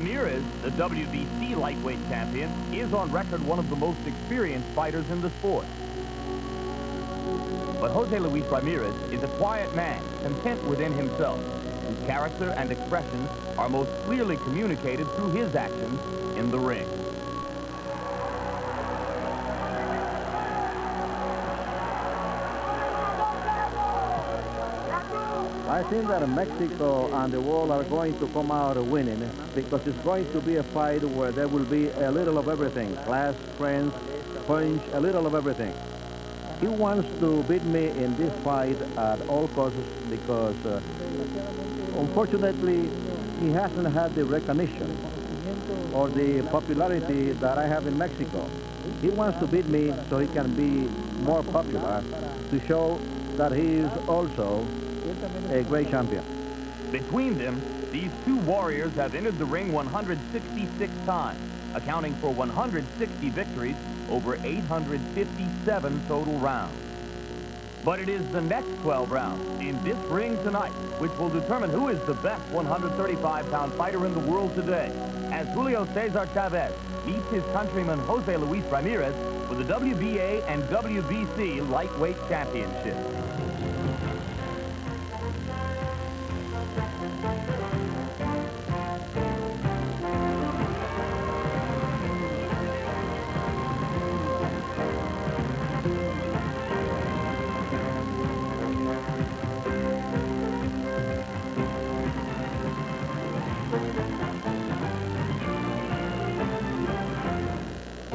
Ramirez, the WBC lightweight champion, is on record one of the most experienced fighters in the sport. But Jose Luis Ramirez is a quiet man, content within himself, whose character and expressions are most clearly communicated through his actions in the ring. I think that Mexico and the world are going to come out winning because it's going to be a fight where there will be a little of everything. Class, strength, punch, a little of everything. He wants to beat me in this fight at all costs because, unfortunately, he hasn't had the recognition or the popularity that I have in Mexico. He wants to beat me so he can be more popular, to show that he is also a great champion. Between them, these two warriors have entered the ring 166 times, accounting for 160 victories over 857 total rounds. But it is the next 12 rounds in this ring tonight which will determine who is the best 135-pound fighter in the world today, as Julio Cesar Chavez meets his countryman Jose Luis Ramirez for the WBA and WBC lightweight championships.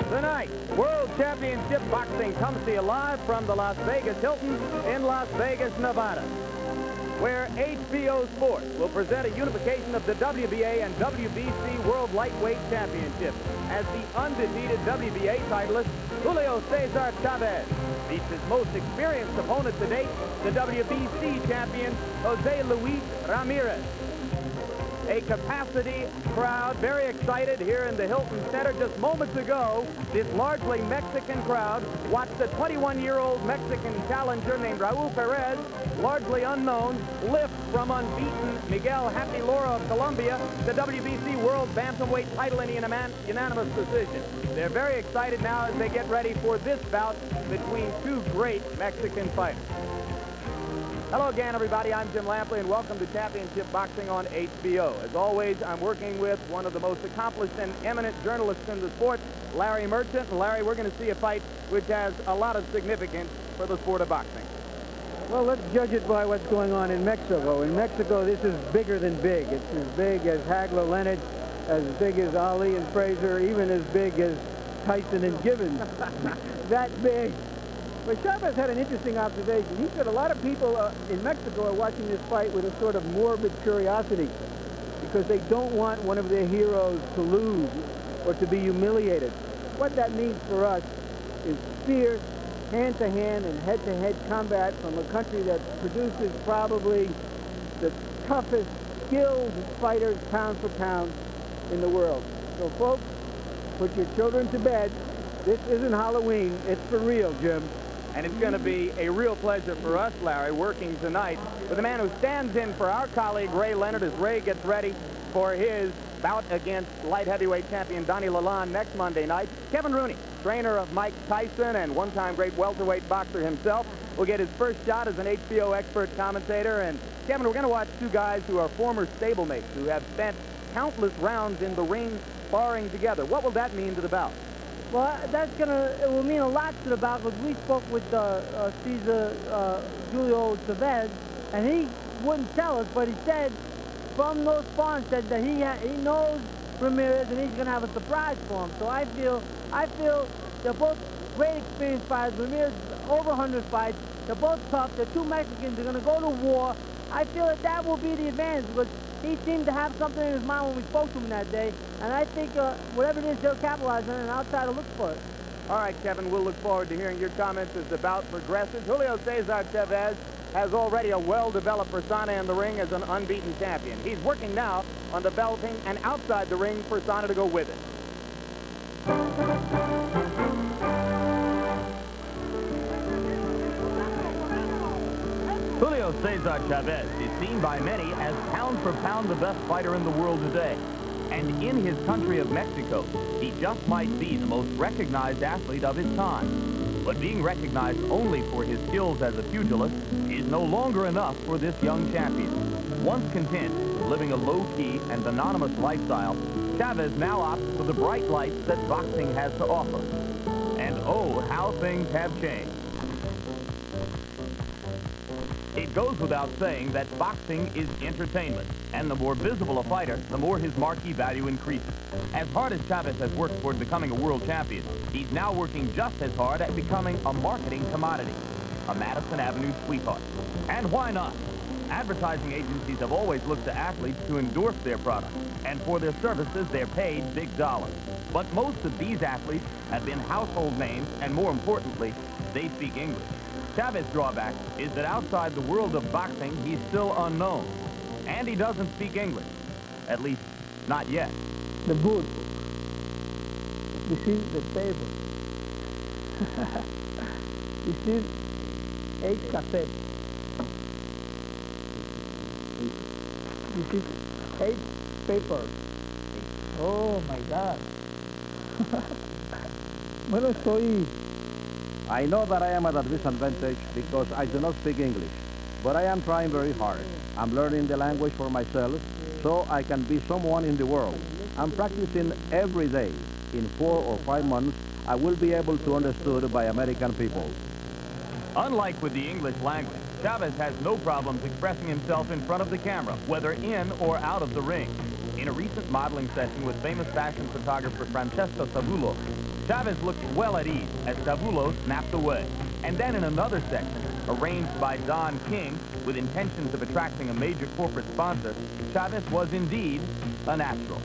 Tonight, World Championship Boxing comes to you live from the Las Vegas Hilton in Las Vegas, Nevada, where HBO Sports will present a unification of the WBA and WBC World Lightweight Championships as the undefeated WBA titleist Julio Cesar Chavez meets his most experienced opponent to date, the WBC champion Jose Luis Ramirez. A capacity crowd, very excited here in the Hilton Center. Just moments ago, this largely Mexican crowd watched a 21-year-old Mexican challenger named Raul Perez, largely unknown, lift from unbeaten Miguel Happy Laura of Colombia the WBC World Bantamweight title in a unanimous decision. They're very excited now as they get ready for this bout between two great Mexican fighters. Hello again, everybody. I'm Jim Lampley, and welcome to Championship Boxing on HBO. As always, I'm working with one of the most accomplished and eminent journalists in the sport, Larry Merchant. And Larry, we're going to see a fight which has a lot of significance for the sport of boxing. Well, let's judge it by what's going on in Mexico. In Mexico, this is bigger than big. It's as big as Hagler Leonard, as big as Ali and Frazier, even as big as Tyson and Gibbons. That big. But Chavez had an interesting observation. He said a lot of people in Mexico are watching this fight with a sort of morbid curiosity because they don't want one of their heroes to lose or to be humiliated. What that means for us is fierce, hand-to-hand and head-to-head combat from a country that produces probably the toughest, skilled fighters pound for pound in the world. So, folks, put your children to bed. This isn't Halloween. It's for real, Jim. And it's going to be a real pleasure for us, Larry, working tonight with a man who stands in for our colleague Ray Leonard as Ray gets ready for his bout against light heavyweight champion Donnie Lalonde next Monday night. Kevin Rooney, trainer of Mike Tyson and one-time great welterweight boxer himself, will get his first shot as an HBO expert commentator. And Kevin, we're going to watch two guys who are former stablemates who have spent countless rounds in the ring sparring together. What will that mean to the bout? Well, it will mean a lot to the bout because we spoke with Cesar Julio Chavez, and he wouldn't tell us, but he said from those sparring said that he knows Ramirez and he's going to have a surprise for him. So I feel they're both great experienced fighters. Ramirez is over 100 fights. They're both tough. The two Mexicans are going to go to war. I feel that will be the advantage because he seemed to have something in his mind when we spoke to him that day, and I think whatever it is, they'll capitalize on it, and I'll try to look for it. All right, Kevin, we'll look forward to hearing your comments as the bout progresses. Julio Cesar Chavez has already a well-developed persona in the ring as an unbeaten champion. He's working now on developing an outside the ring persona to go with it. Julio Cesar Chavez is seen by many as pound for pound the best fighter in the world today. And in his country of Mexico, he just might be the most recognized athlete of his time. But being recognized only for his skills as a pugilist is no longer enough for this young champion. Once content living a low-key and anonymous lifestyle, Chavez now opts for the bright lights that boxing has to offer. And oh, how things have changed. It goes without saying that boxing is entertainment, and the more visible a fighter, the more his marquee value increases. As hard as Chavez has worked toward becoming a world champion, he's now working just as hard at becoming a marketing commodity, a Madison Avenue sweetheart. And why not? Advertising agencies have always looked to athletes to endorse their products, and for their services, they're paid big dollars. But most of these athletes have been household names, and more importantly, they speak English. Chavez's drawback is that outside the world of boxing, he's still unknown. And he doesn't speak English. At least, not yet. The book. This is the paper. This is 8 cassettes. This is 8 papers. Oh my God. Bueno, estoy... I know that I am at a disadvantage because I do not speak English, but I am trying very hard. I'm learning the language for myself so I can be someone in the world. I'm practicing every day. In 4 or 5 months, I will be able to understood by American people. Unlike with the English language, Chavez has no problems expressing himself in front of the camera, whether in or out of the ring. In a recent modeling session with famous fashion photographer Francesco Savulo, Chavez looked well at ease as Savulo snapped away. And then in another section, arranged by Don King with intentions of attracting a major corporate sponsor, Chavez was indeed a natural.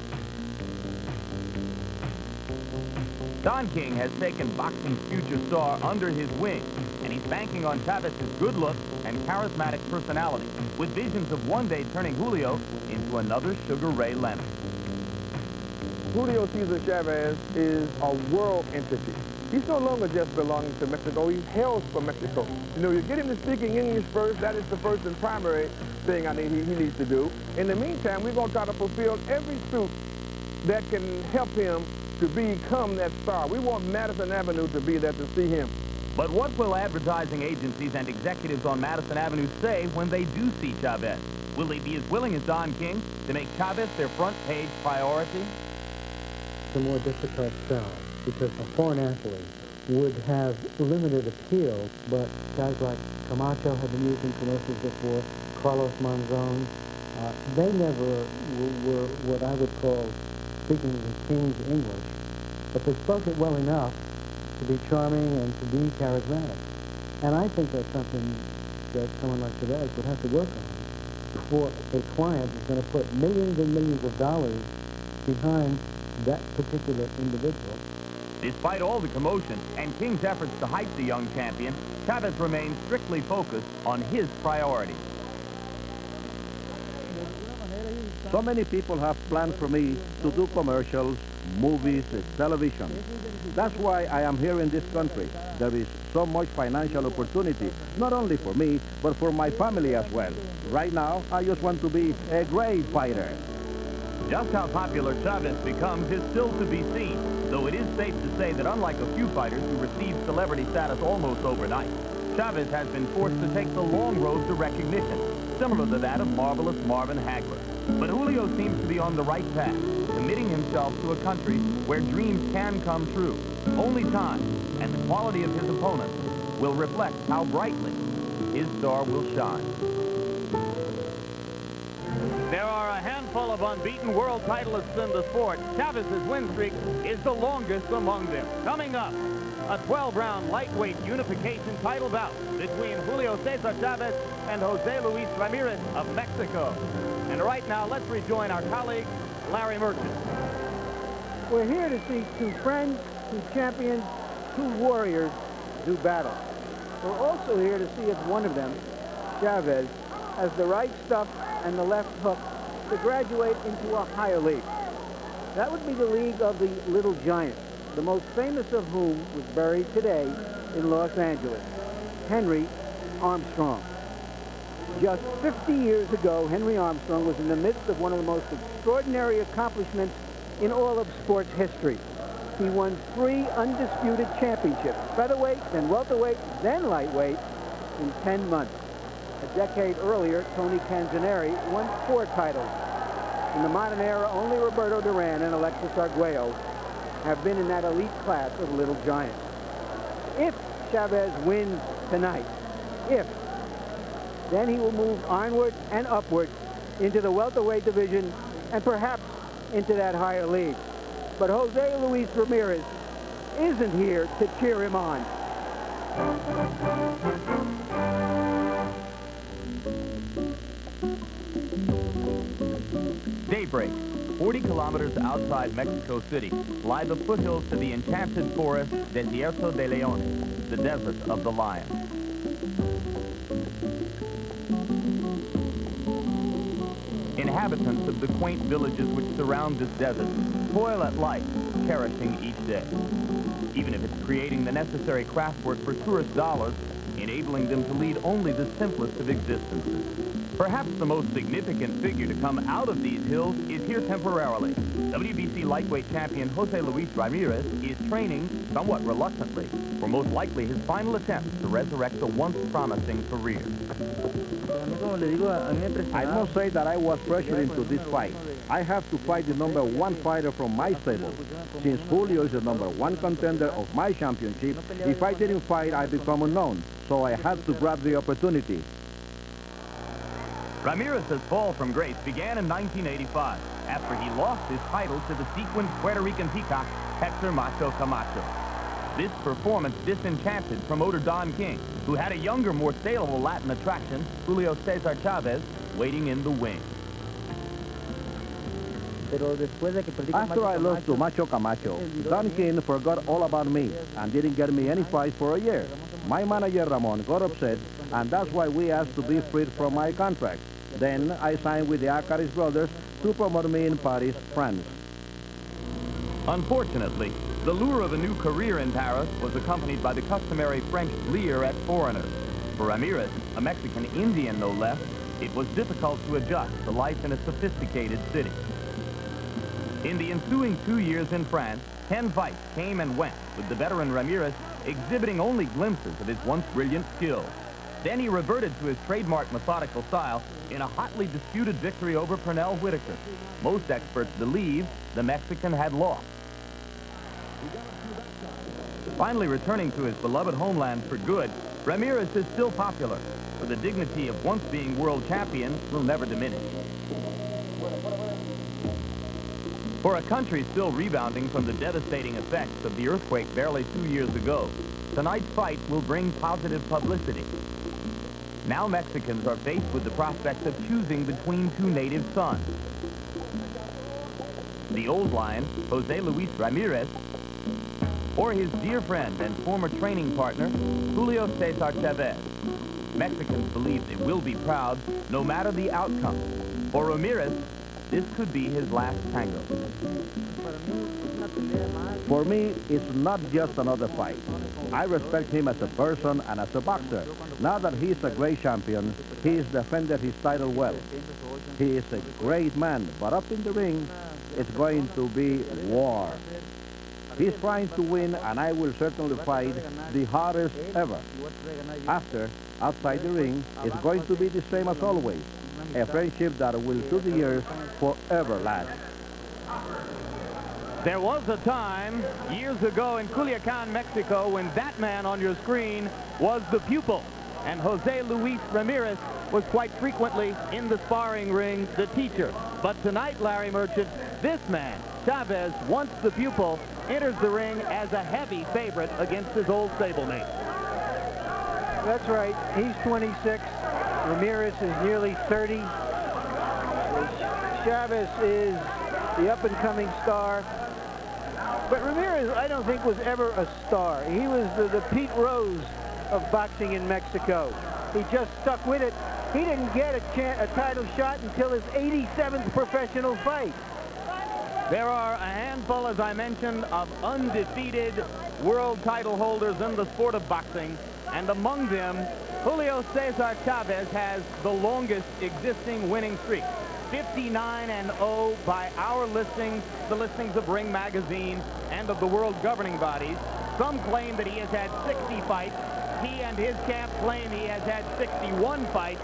Don King has taken boxing's future star under his wing, and he's banking on Chavez's good looks and charismatic personality, with visions of one day turning Julio into another Sugar Ray Leonard. Julio Cesar Chavez is a world entity. He's no longer just belonging to Mexico, he hails from Mexico. You know, you get him to speaking English first, that is the first and primary thing he needs to do. In the meantime, we're going to try to fulfill every suit that can help him to become that star. We want Madison Avenue to be there to see him. But what will advertising agencies and executives on Madison Avenue say when they do see Chavez? Will they be as willing as Don King to make Chavez their front page priority? It's a more difficult sell because a foreign athlete would have limited appeal, but guys like Camacho have been used in commercials before, Carlos Monzon, they never were what I would call speaking the King's English, but they spoke it well enough to be charming and to be charismatic. And I think that's something that someone like Chavez would have to work on before a client is going to put millions and millions of dollars behind that particular individual. Despite all the commotion and King's efforts to hype the young champion, Chavez remains strictly focused on his priorities. So many people have planned for me to do commercials, movies, television. That's why I am here in this country. There is so much financial opportunity, not only for me, but for my family as well. Right now, I just want to be a great fighter. Just how popular Chavez becomes is still to be seen, though it is safe to say that unlike a few fighters who received celebrity status almost overnight, Chavez has been forced to take the long road to recognition, similar to that of marvelous Marvin Hagler. But Julio seems to be on the right path, committing himself to a country where dreams can come true. Only time and the quality of his opponents will reflect how brightly his star will shine. There are a handful of unbeaten world titleists in the sport. Chavez's win streak is the longest among them. Coming up, a 12-round lightweight unification title bout between Julio Cesar Chavez and Jose Luis Ramirez of Mexico. And right now, let's rejoin our colleague, Larry Merchant. We're here to see two friends, two champions, two warriors do battle. We're also here to see if one of them, Chavez, has the right stuff and the left hook to graduate into a higher league. That would be the League of the Little Giants, the most famous of whom was buried today in Los Angeles, Henry Armstrong. Just 50 years ago, Henry Armstrong was in the midst of one of the most extraordinary accomplishments in all of sports history. He won 3 undisputed championships, featherweight, then welterweight, then lightweight, in 10 months. A decade earlier, Tony Canzoneri won 4 titles. In the modern era, only Roberto Duran and Alexis Arguello have been in that elite class of little giants. If Chavez wins tonight, then he will move onward and upward into the welterweight division and perhaps into that higher league. But Jose Luis Ramirez isn't here to cheer him on. Daybreak, 40 kilometers outside Mexico City, lie the foothills to the enchanted forest Desierto de Leones, the desert of the lion. Inhabitants of the quaint villages which surround this desert toil at life, cherishing each day. Even if it's creating the necessary craft work for tourist dollars, enabling them to lead only the simplest of existences. Perhaps the most significant figure to come out of these hills is here temporarily. WBC lightweight champion Jose Luis Ramirez is training, somewhat reluctantly, for most likely his final attempt to resurrect a once promising career. I must say that I was pressured into this fight. I have to fight the #1 fighter from my stable. Since Julio is the #1 contender of my championship, if I didn't fight, I become unknown. So I had to grab the opportunity. Ramirez's fall from grace began in 1985 after he lost his title to the sequined Puerto Rican peacock, Hector Macho Camacho. This performance disenchanted promoter Don King, who had a younger, more saleable Latin attraction, Julio Cesar Chavez, waiting in the wings. After I lost to Macho Camacho, Don King forgot all about me and didn't get me any fight for a year. My manager Ramon got upset, and that's why we asked to be freed from my contract. Then I signed with the Acaris brothers to promote me in Paris, France. Unfortunately, the lure of a new career in Paris was accompanied by the customary French leer at foreigners. For Ramirez, a Mexican Indian no less, it was difficult to adjust to life in a sophisticated city. In the ensuing 2 years in France, 10 fights came and went, with the veteran Ramirez exhibiting only glimpses of his once brilliant skill. Then he reverted to his trademark methodical style in a hotly disputed victory over Pernell Whitaker. Most experts believe the Mexican had lost. Finally returning to his beloved homeland for good, Ramirez is still popular, for the dignity of once being world champion will never diminish. For a country still rebounding from the devastating effects of the earthquake barely 2 years ago, tonight's fight will bring positive publicity. Now Mexicans are faced with the prospect of choosing between 2 native sons. The old lion, Jose Luis Ramirez, or his dear friend and former training partner, Julio Cesar Chavez. Mexicans believe they will be proud no matter the outcome. For Ramirez, this could be his last tango. For me, it's not just another fight. I respect him as a person and as a boxer. Now that he's a great champion, he's defended his title well. He is a great man, but up in the ring, it's going to be war. He's trying to win, and I will certainly fight the hardest ever. After, outside the ring, it's going to be the same as always. A friendship that will through the years forever last. There was a time, years ago in Culiacan, Mexico, when that man on your screen was the pupil, and Jose Luis Ramirez was quite frequently in the sparring ring, the teacher. But tonight, Larry Merchant, this man, Chavez, once the pupil, enters the ring as a heavy favorite against his old stablemate. That's right. He's 26. Ramirez is nearly 30. Chavez is the up-and-coming star. But Ramirez, I don't think, was ever a star. He was the Pete Rose of boxing in Mexico. He just stuck with it. He didn't get a title shot until his 87th professional fight. There are a handful, as I mentioned, of undefeated world title holders in the sport of boxing. And among them, Julio Cesar Chavez has the longest existing winning streak. 59-0 by our listings, the listings of Ring Magazine and of the world governing bodies. Some claim that he has had 60 fights. He and his camp claim he has had 61 fights.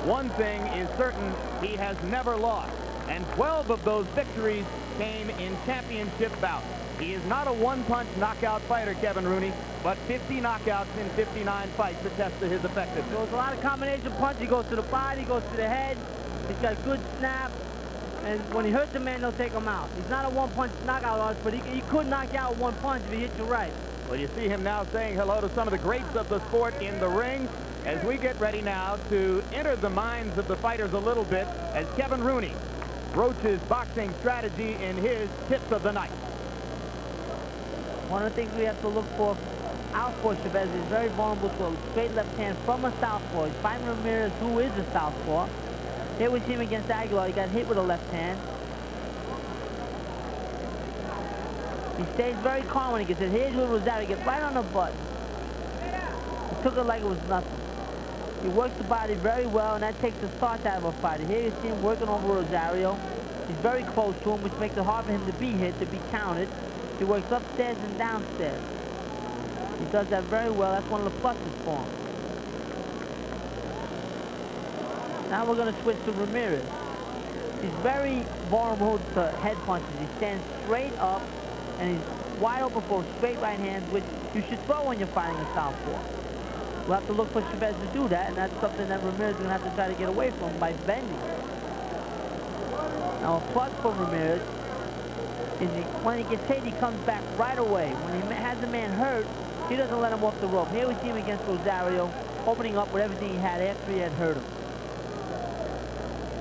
One thing is certain, he has never lost. And 12 of those victories came in championship bouts. He is not a one-punch knockout fighter, Kevin Rooney, but 50 knockouts in 59 fights attest to his effectiveness. Goes a lot of combination punch. He goes to the body, goes to the head. He's got good snap. And when he hurts a man, they'll take him out. He's not a one-punch knockout artist, but he could knock you out with one punch if he hits you right. Well, you see him now saying hello to some of the greats of the sport in the ring as we get ready now to enter the minds of the fighters a little bit as Kevin Rooney broaches boxing strategy in his tips of the night. One of the things we have to look for out for Chavez is very vulnerable to a straight left hand from a southpaw. He's fighting Ramirez, who is a southpaw. Here we see him against Aguilar. He got hit with a left hand. He stays very calm when he gets hit. Here's with Rosario. He gets right on the butt. He took it like it was nothing. He works the body very well, and that takes the start out of a fighter. Here you see him working over Rosario. He's very close to him, which makes it hard for him to be hit, to be counted. He works upstairs and downstairs. He does that very well. That's one of the pluses for him. Now we're going to switch to Ramirez. He's very vulnerable to head punches. He stands straight up, and he's wide open for straight right hands, which you should throw when you're fighting a southpaw. We'll have to look for Chavez to do that, and that's something that Ramirez is going to have to try to get away from by bending. Now, a plus for Ramirez is when he gets hit, he comes back right away. When he has a man hurt, he doesn't let him off the rope. Here we see him against Rosario, opening up with everything he had after he had hurt him.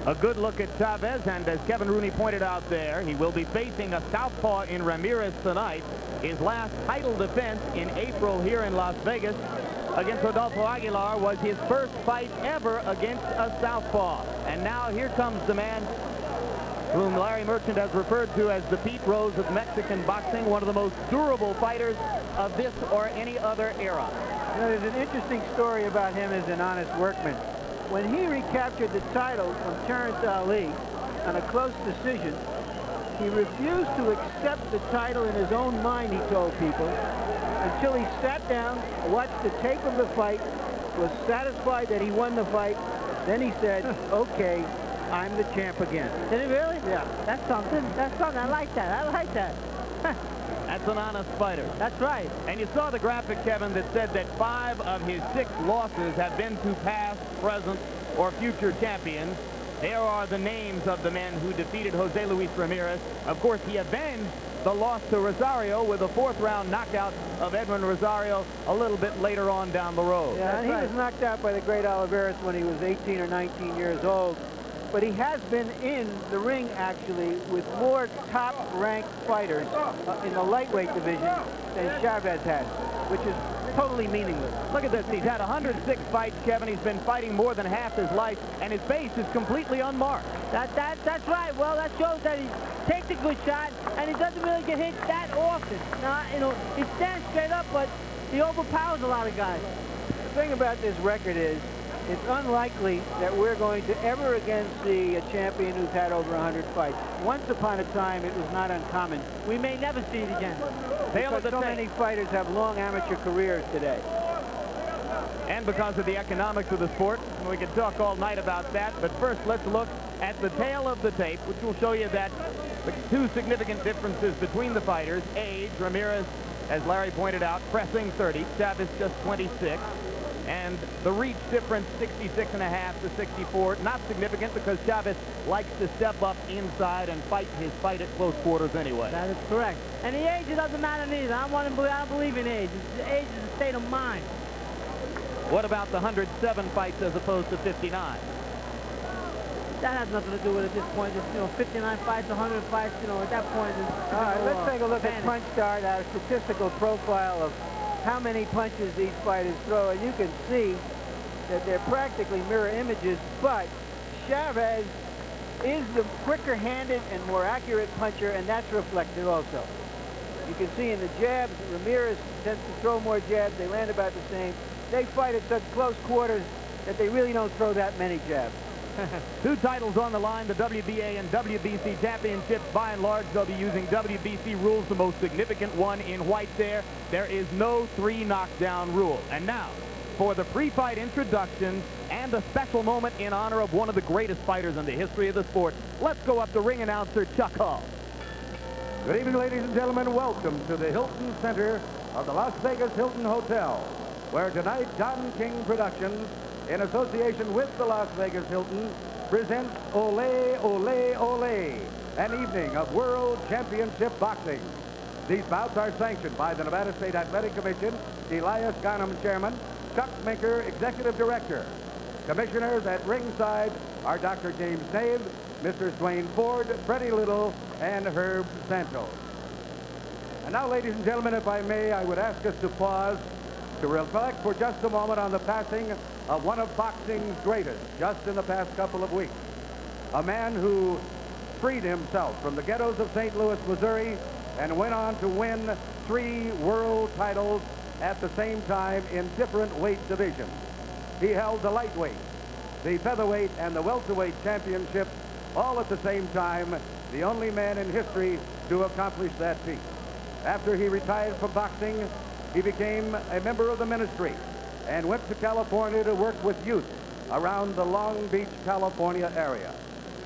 A good look at Chavez, and as Kevin Rooney pointed out there, he will be facing a southpaw in Ramirez tonight. His last title defense in April here in Las Vegas against Rodolfo Aguilar was his first fight ever against a southpaw. And now here comes the man whom Larry Merchant has referred to as the Pete Rose of Mexican boxing, one of the most durable fighters of this or any other era. You know, there's an interesting story about him as an honest workman. When he recaptured the title from Terrence Ali on a close decision, he refused to accept the title in his own mind, he told people, until he sat down, watched the tape of the fight, was satisfied that he won the fight. Then he said, okay, I'm the champ again. Did he really? Yeah. That's something. That's something. I like that. I like that. That's an honest fighter. That's right. And you saw the graphic, Kevin, that said that 5 of his 6 losses have been to past, present, or future champions. There are the names of the men who defeated Jose Luis Ramirez. Of course, he avenged the loss to Rosario with a 4th-round knockout of Edwin Rosario a little bit later on down the road. Yeah, and he was knocked out by the great Oliveras when he was 18 or 19 years old. But he has been in the ring, actually, with more top-ranked fighters in the lightweight division than Chavez has, which is totally meaningless. Look at this. He's had 106 fights, Kevin. He's been fighting more than half his life, and his face is completely unmarked. That's right. Well, that shows that he takes a good shot, and he doesn't really get hit that often. Now, you know, he stands straight up, but he overpowers a lot of guys. The thing about this record is, it's unlikely that we're going to ever again see a champion who's had over 100 fights. Once upon a time, it was not uncommon. We may never see it again. Because so many fighters have long amateur careers today. And because of the economics of the sport, we could talk all night about that. But first, let's look at the tail of the tape, which will show you that the 2 significant differences between the fighters. Age, Ramirez, as Larry pointed out, pressing 30. Chavez just 26. And the reach difference, 66.5 to 64. Not significant because Chavez likes to step up inside and fight his fight at close quarters anyway. That is correct. And the age, it doesn't matter neither. I don't believe in age. Age is a state of mind. What about the 107 fights as opposed to 59? That has nothing to do with it at this point. It's, you know, 59 fights, 100 fights, you know, at that point. All right, let's take a look at Punch Start, our statistical profile of how many punches these fighters throw, and you can see that they're practically mirror images, but Chavez is the quicker-handed and more accurate puncher, and that's reflected also. You can see in the jabs, Ramirez tends to throw more jabs. They land about the same. they fight at such close quarters that they really don't throw that many jabs. 2 titles on the line, the WBA and WBC championships. By and large, they'll be using WBC rules, the most significant one in white there. There is no 3 knockdown rule. And now, for the pre-fight introduction and a special moment in honor of one of the greatest fighters in the history of the sport, let's go up to ring announcer Chuck Hull. Good evening, ladies and gentlemen. Welcome to the Hilton Center of the Las Vegas Hilton Hotel, where tonight Don King Productions, in association with the Las Vegas Hilton, presents Ole, Ole, Ole, an evening of World Championship Boxing. These bouts are sanctioned by the Nevada State Athletic Commission, Elias Ghanem, Chairman, Chuck Minker, Executive Director. Commissioners at ringside are Dr. James Nave, Mr. Dwayne Ford, Freddie Little, and Herb Santos. And now, ladies and gentlemen, if I may, I would ask us to pause to reflect for just a moment on the passing of one of boxing's greatest just in the past couple of weeks. A man who freed himself from the ghettos of St. Louis, Missouri, and went on to win 3 world titles at the same time in different weight divisions. He held the lightweight, the featherweight, and the welterweight championships all at the same time, the only man in history to accomplish that feat. After he retired from boxing, he became a member of the ministry and went to California to work with youth around the Long Beach, California area.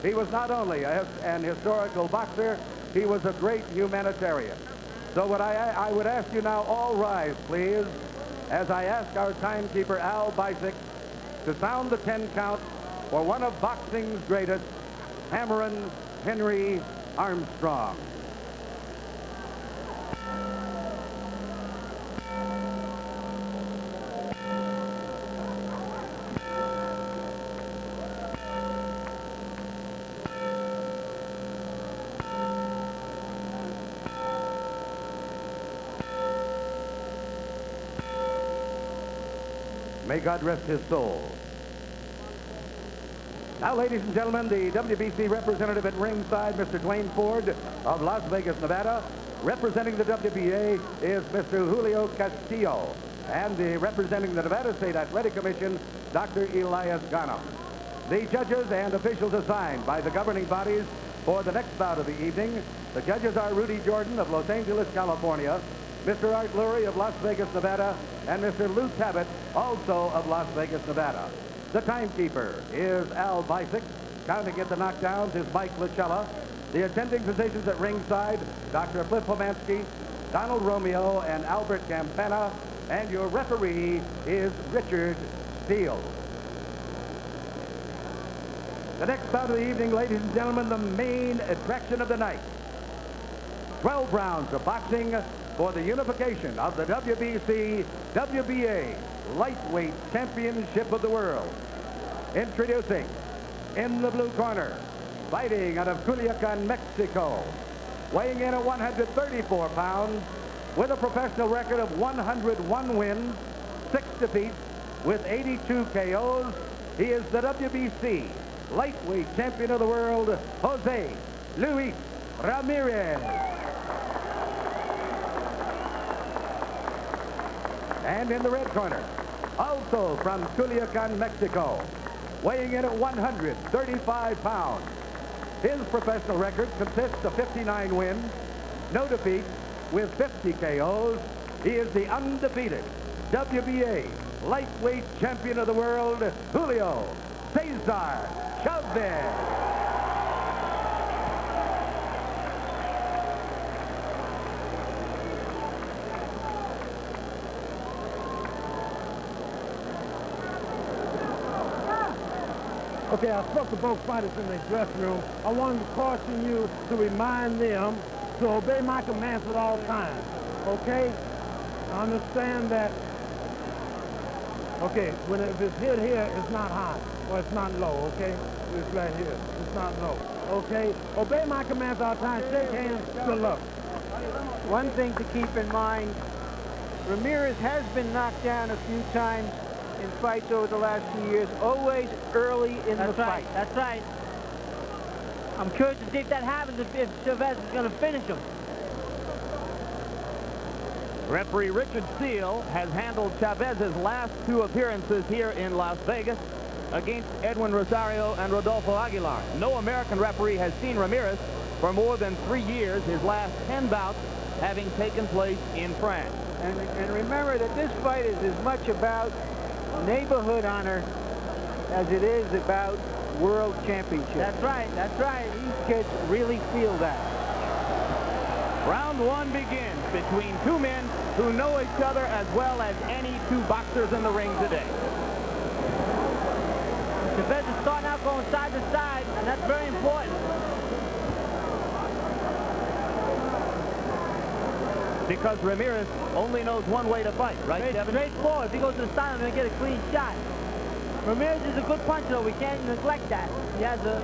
He was not only an historical boxer, he was a great humanitarian. So what I would ask you now, all rise, please, as I ask our timekeeper, Al Bicyk, to sound the 10 count for one of boxing's greatest, Hammerin' Henry Armstrong. May God rest his soul. Now, ladies and gentlemen, the WBC representative at ringside, Mr. Dwayne Ford of Las Vegas, Nevada. Representing the WBA is Mr. Julio Castillo. And representing the Nevada State Athletic Commission, Dr. Elias Ghanem. The judges and officials assigned by the governing bodies for the next bout of the evening. The judges are Rudy Jordan of Los Angeles, California, Mr. Art Lurie of Las Vegas, Nevada, and Mr. Lou Tabbitt, also of Las Vegas, Nevada. The timekeeper is Al Bicyk. Counting at the knockdowns is Mike Lachella. The attending physicians at ringside, Dr. Cliff Pomansky, Donald Romeo, and Albert Campana. And your referee is Richard Steele. The next bout of the evening, ladies and gentlemen, the main attraction of the night. 12 rounds of boxing for the unification of the WBC, WBA Lightweight Championship of the World. Introducing, in the blue corner, fighting out of Culiacan, Mexico, weighing in at 134 pounds, with a professional record of 101 wins, 6 defeats, with 82 KOs. He is the WBC Lightweight Champion of the World, Jose Luis Ramirez. And in the red corner, also from Culiacan, Mexico, weighing in at 135 pounds. His professional record consists of 59 wins, no defeats, with 50 KOs. He is the undefeated WBA Lightweight Champion of the World, Julio Cesar Chavez. Okay, I spoke to both fighters in the dressing room. I wanted to caution you to remind them to obey my commands at all times, okay? I understand that, okay, if it's hit here, it's not high, or it's not low, okay? It's right here, it's not low, okay? Obey my commands at all times, shake hands, good luck. One thing to keep in mind, Ramirez has been knocked down a few times in fights over the last few years, always early in the fight. That's right. I'm curious to see if that happens, if Chavez is going to finish him. Referee Richard Seal has handled Chavez's last 2 appearances here in Las Vegas against Edwin Rosario and Rodolfo Aguilar. No American referee has seen Ramirez for more than 3 years, his last 10 bouts having taken place in France. And remember that this fight is as much about neighborhood honor as it is about world championship. That's right, that's right. These kids really feel that. Round 1 begins between 2 men who know each other as well as any 2 boxers in the ring today. Chavez is starting out going side to side, and that's very important. Because Ramirez only knows one way to fight, right, Kevin? Straightforward. If he goes to the side, I'm going to get a clean shot. Ramirez is a good puncher, though. We can't neglect that. He has an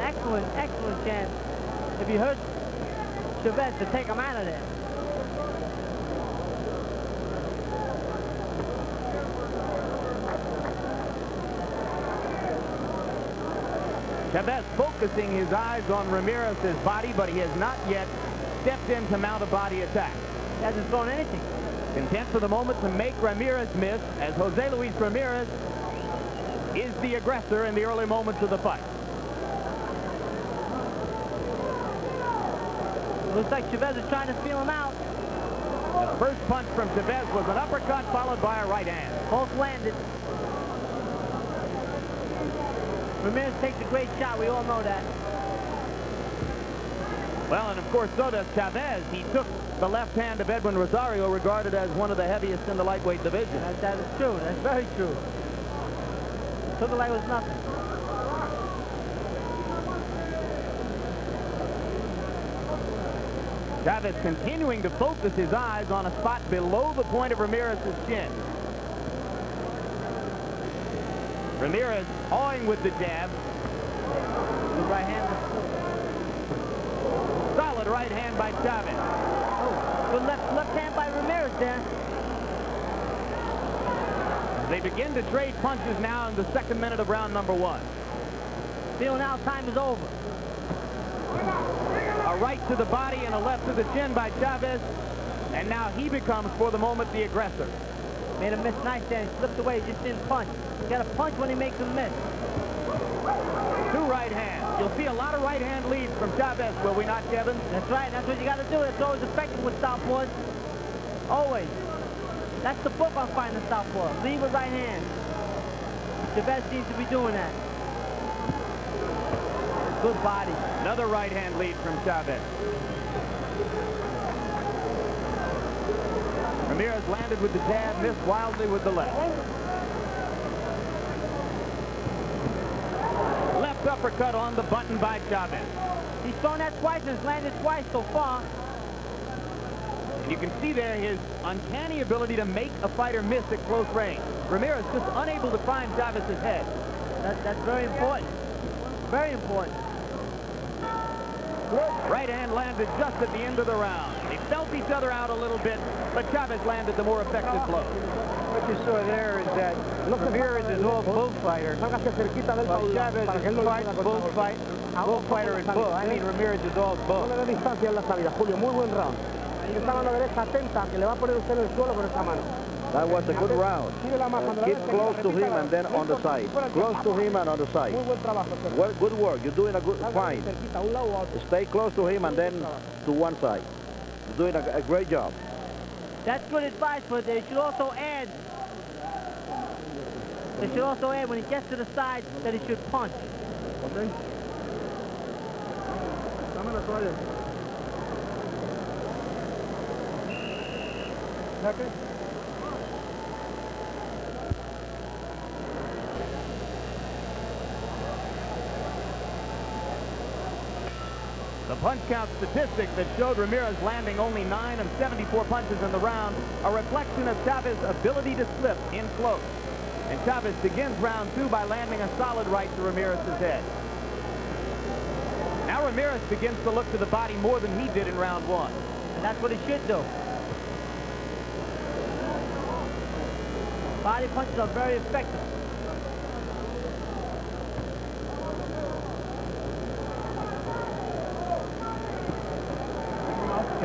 excellent, excellent chance if he hurts Chavez to take him out of there. Chavez focusing his eyes on Ramirez's body, but he has not yet stepped in to mount a body attack. He hasn't thrown anything. Content for the moment to make Ramirez miss, as Jose Luis Ramirez is the aggressor in the early moments of the fight. Looks like Chavez is trying to feel him out. The first punch from Chavez was an uppercut followed by a right hand. Both landed. Ramirez takes a great shot. We all know that. Well, and of course, so does Chavez. He took the left hand of Edwin Rosario, regarded as one of the heaviest in the lightweight division. That is true. That's very true. Took it like it was nothing. Chavez continuing to focus his eyes on a spot below the point of Ramirez's chin. Ramirez awing with the jab. Good right hand. Solid right hand by Chavez. Oh, good left hand by Ramirez there. They begin to trade punches now in the 2nd minute of round number 1. Feel now time is over. A right to the body and a left to the chin by Chavez. And now he becomes, for the moment, the aggressor. Made him miss nice there. He slipped away. He just didn't punch. You got to punch when he makes him miss. 2 right hands. You'll see a lot of right hand leads from Chavez, will we not, Kevin? That's right. That's what you got to do. That's always effective with southpaws. Always. That's the book on finding the southpaw. Lead with right hand. Chavez seems to be doing that. Good body. Another right hand lead from Chavez. Ramirez landed with the jab, missed wildly with the left. Left uppercut on the button by Chavez. He's thrown that twice and has landed twice so far. You can see there his uncanny ability to make a fighter miss at close range. Ramirez just unable to find Chavez's head. That's very important. Very important. Right hand landed just at the end of the round. They felt each other out a little bit, but Chavez landed the more effective blow. What you saw there is that Ramirez is all bullfighter. Well, Chavez is bullfighter is bull. I mean, Ramirez is all bull. Julio, muy buen round. That was a good round. Keep close to him and then on the side. Close to him and on the side. Good work. You're doing a good fight. Stay close to him and then to one side. You're doing a great job. That's good advice, but they should also add when he gets to the side that he should punch. Okay. Okay. The punch count statistic that showed Ramirez landing only 9 of 74 punches in the round, a reflection of Chavez's ability to slip in close. And Chavez begins round 2 by landing a solid right to Ramirez's head. Now Ramirez begins to look to the body more than he did in round 1. And that's what he should do. Body punches are very effective.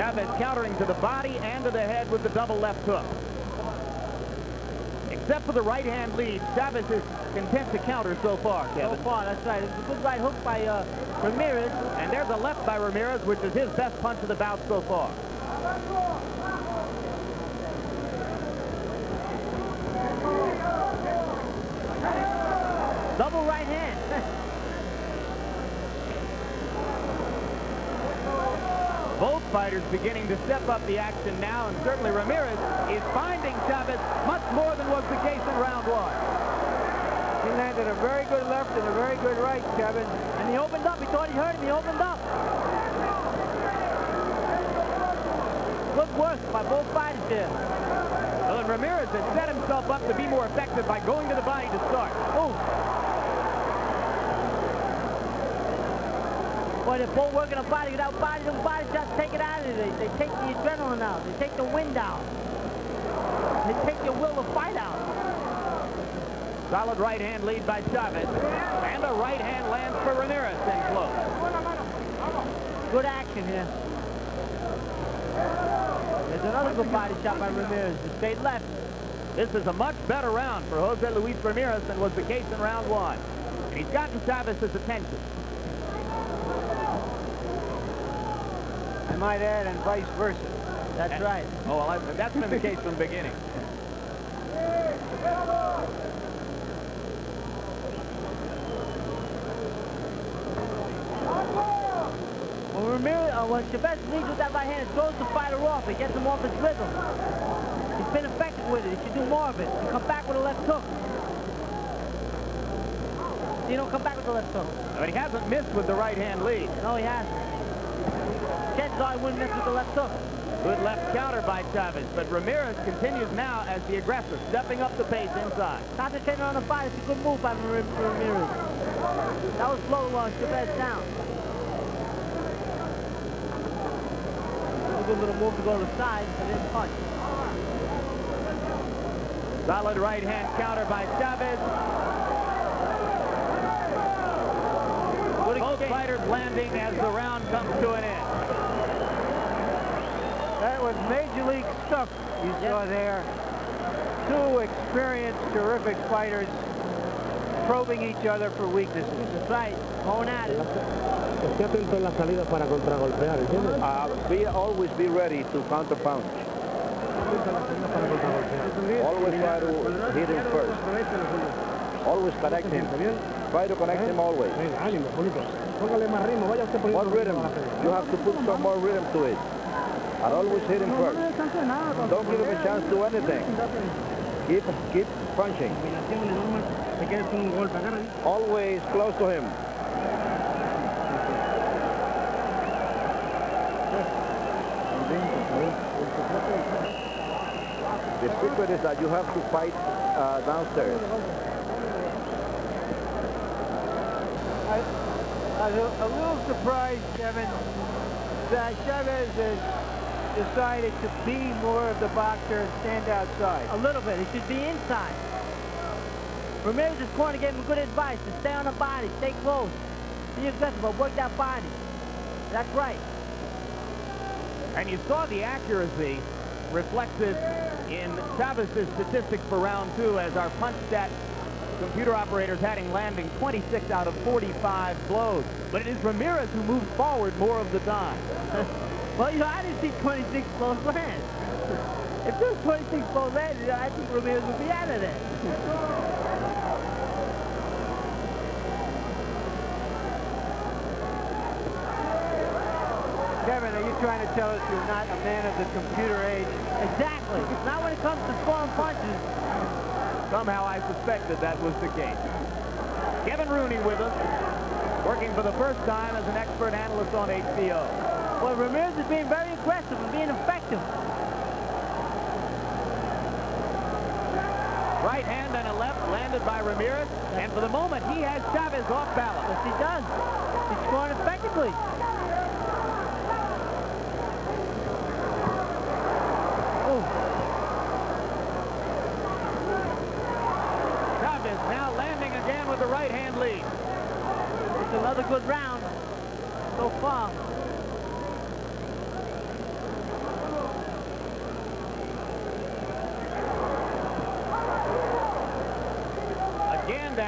Chavez countering to the body and to the head with the double left hook. Except for the right-hand lead, Chavez is content to counter so far, Kevin. So far, that's right. It's a good right hook by Ramirez. And there's a left by Ramirez, which is his best punch of the bout so far. Double right hand. Both fighters beginning to step up the action now, and certainly Ramirez is finding Chavez much more than was the case in round one. He landed a very good left and a very good right, Kevin. And he opened up. He thought he hurt him. He opened up. Good work by both fighters there. Well, and Ramirez has set himself up to be more effective by going to the body to start. Oh. Boy, they're both working on body. Without body, those body shots take it out of you. They take the adrenaline out. They take the wind out. They take your will to fight out. Solid right hand lead by Chavez. And a right hand lands for Ramirez in close. Good action here. There's another good body shot by Ramirez. The straight left. This is a much better round for Jose Luis Ramirez than was the case in round one. And he's gotten Chavez's attention. I might add, and vice versa. That's right. Oh, well, that's been the case from the beginning. When Chavez leads with that right hand, it throws the fighter off. It gets him off his rhythm. He's been effective with it. He should do more of it. He come back with a left hook. You don't come back with the left hook. But he hasn't missed with the right hand lead. No, he hasn't. Chances are he wouldn't miss with the left hook. Good left counter by Chavez, but Ramirez continues now as the aggressor, stepping up the pace inside. Concentrating on the fight. It's a good move by Ramirez. That was slow Chavez down. A good little move to go to the side, but didn't punch. Solid right hand counter by Chavez. Both fighters landing as the round comes to an end. That was major league stuff you saw there. Two experienced, terrific fighters probing each other for weaknesses. That's right. Going at it. Always be ready to counter punch. Always try to hit him first. Always connect him. Try to connect him always. What rhythm? You have to put some more rhythm to it. And always hit him first. Don't give him a chance to do anything. Keep punching. Always close to him. The secret is that you have to fight downstairs. I was a little surprised, Kevin, that Chavez has decided to be more of the boxer and stand outside. A little bit. He should be inside. Ramirez's corner gave him good advice to stay on the body, stay close. Be aggressive, but work that body. That's right. And you saw the accuracy reflected in Chavez's statistics for round two as our punch stat computer operators had him landing 26 out of 45 blows. But it is Ramirez who moves forward more of the time. Well, you know, I didn't see 26 blows land. If there was 26 blows landed, I think Ramirez would be out of there. Kevin, are you trying to tell us you're not a man of the computer age? Exactly. Not when it comes to throwing punches. Somehow I suspected that was the case. Kevin Rooney with us, working for the first time as an expert analyst on HBO. Well, Ramirez is being very aggressive and being effective. Right hand and a left landed by Ramirez, and for the moment he has Chavez off balance. Yes, he does. He's scoring effectively. Chavez now landing again with the right hand lead. It's another good round so far.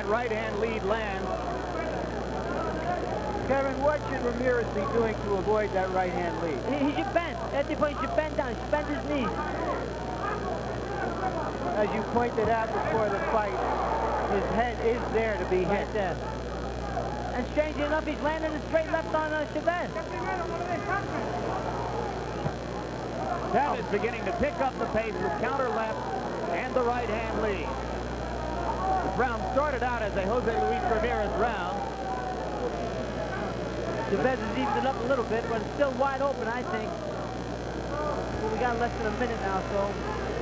that right-hand lead lands. Kevin, what should Ramirez be doing to avoid that right-hand lead? He should bend. At the point, he should bend down. He should bend his knees. As you pointed out before the fight, his head is there to be hit. Right there. And strangely enough, he's landing a straight left on Chavez. Chavez beginning to pick up the pace with counter left and the right-hand lead. This round started out as a Jose Luis Ramirez round. Chavez has evened it up a little bit, but it's still wide open, I think. Well, we got less than a minute now, so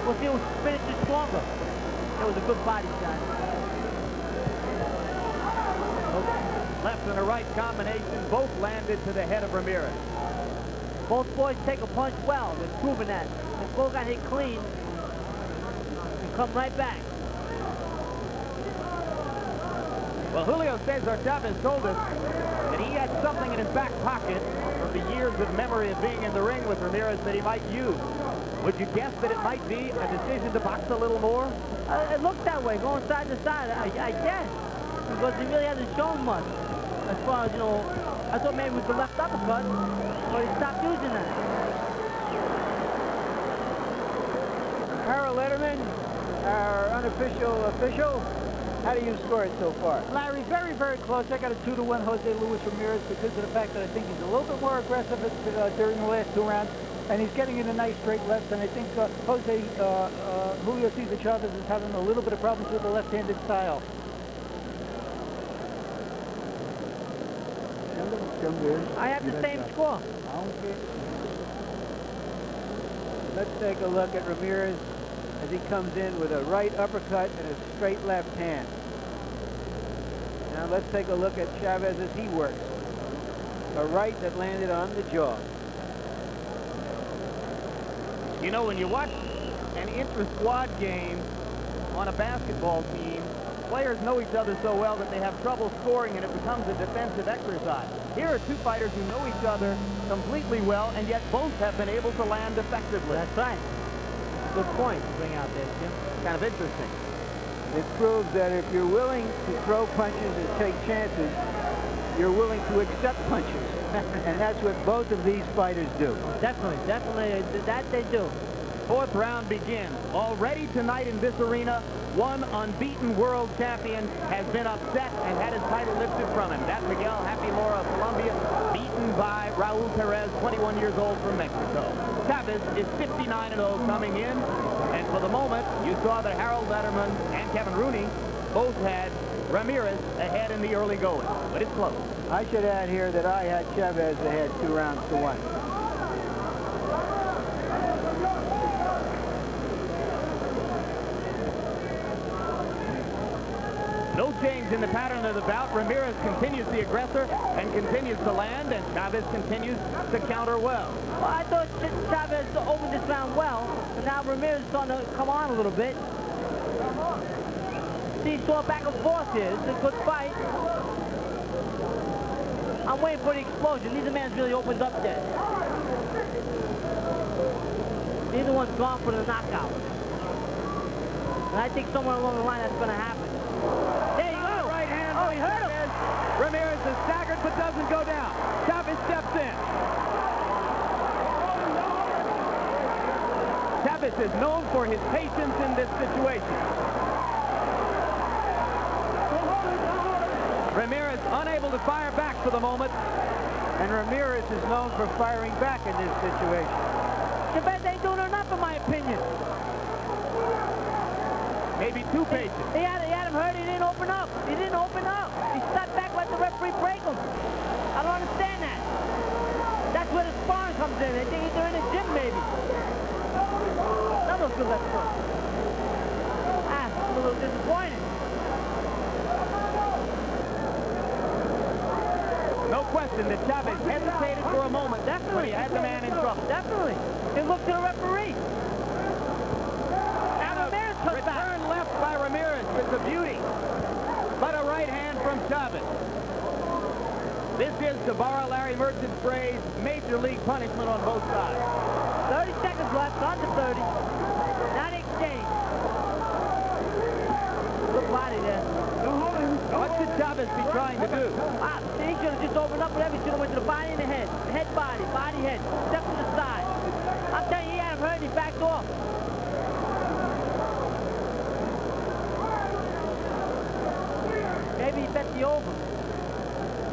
we'll see who finishes stronger. That was a good body shot. Left and a right combination, both landed to the head of Ramirez. Both boys take a punch well. They've proven that. They both got hit clean and come right back. Well, Julio Cesar Chavez told us that he had something in his back pocket from the years of memory of being in the ring with Ramirez that he might use. Would you guess that it might be a decision to box a little more? It looked that way, going side to side, I guess. Because he really hasn't shown much. As far as, you know, I thought maybe with the left uppercut, but he stopped using that. Harold Letterman, our unofficial official, how do you score it so far? Larry, very, very close. I got a 2-1 Jose Luis Ramirez because of the fact that I think he's a little bit more aggressive during the last 2 rounds, and he's getting in a nice straight left, and I think Julio Cesar Chavez is having a little bit of problems with the left-handed style. I have the same score. Let's take a look at Ramirez as he comes in with a right uppercut and a straight left hand. Now let's take a look at Chavez as he works. A right that landed on the jaw. You know, when you watch an intra-squad game on a basketball team, players know each other so well that they have trouble scoring and it becomes a defensive exercise. Here are 2 fighters who know each other completely well and yet both have been able to land effectively. That's right. Good point to bring out there, Jim. Kind of interesting. It proves that if you're willing to throw punches and take chances, you're willing to accept punches. And that's what both of these fighters do. Definitely, that they do. 4th round begins. Already tonight in this arena, one unbeaten world champion has been upset and had his title lifted from him. That's Miguel Happy Laura of Colombia, beaten by Raul Perez, 21 years old from Mexico. Chavez is 59-0 coming in, and for the moment, you saw that Harold Letterman and Kevin Rooney both had Ramirez ahead in the early going, but it's close. I should add here that I had Chavez ahead 2 rounds to 1. No change in the pattern of the bout. Ramirez continues the aggressor and continues to land, and Chavez continues to counter well. Well, I thought Chavez opened this round well, but now Ramirez is starting to come on a little bit. See, saw back and forth here. This is a good fight. I'm waiting for the explosion. Neither man's really opened up yet. Neither one's gone for the knockout. And I think somewhere along the line that's going to happen. There you go. Right hand. Oh, he hurt him. Ramirez is staggered but doesn't go down. Chavez steps in. Chavez is known for his patience in this situation. Ramirez unable to fire back for the moment. And Ramirez is known for firing back in this situation. Chavez ain't doing enough, in my opinion. Maybe too patient. He had him hurt. He didn't open up. He didn't open up. He stepped back, let the referee break him. I don't understand that. That's where the sparring comes in. They think they're in the gym, maybe. That was good left foot. I'm a little disappointed. No question that Chavez hesitated for a moment. Definitely. When he had the man in trouble. Definitely. He looked to the referee. And Ramirez comes back. Return left by Ramirez. It's a beauty. But a right hand from Chavez. This is, to borrow Larry Merchant's phrase, major league punishment on both sides. 30 seconds left, under 30. Not exchange. Good body there. Chavez be trying to do? He should have just opened up with everything. Should have went to the body and the head. Head, body, head. Step to the side. I'm telling you, he had him hurt and he backed off. Maybe he bet the over.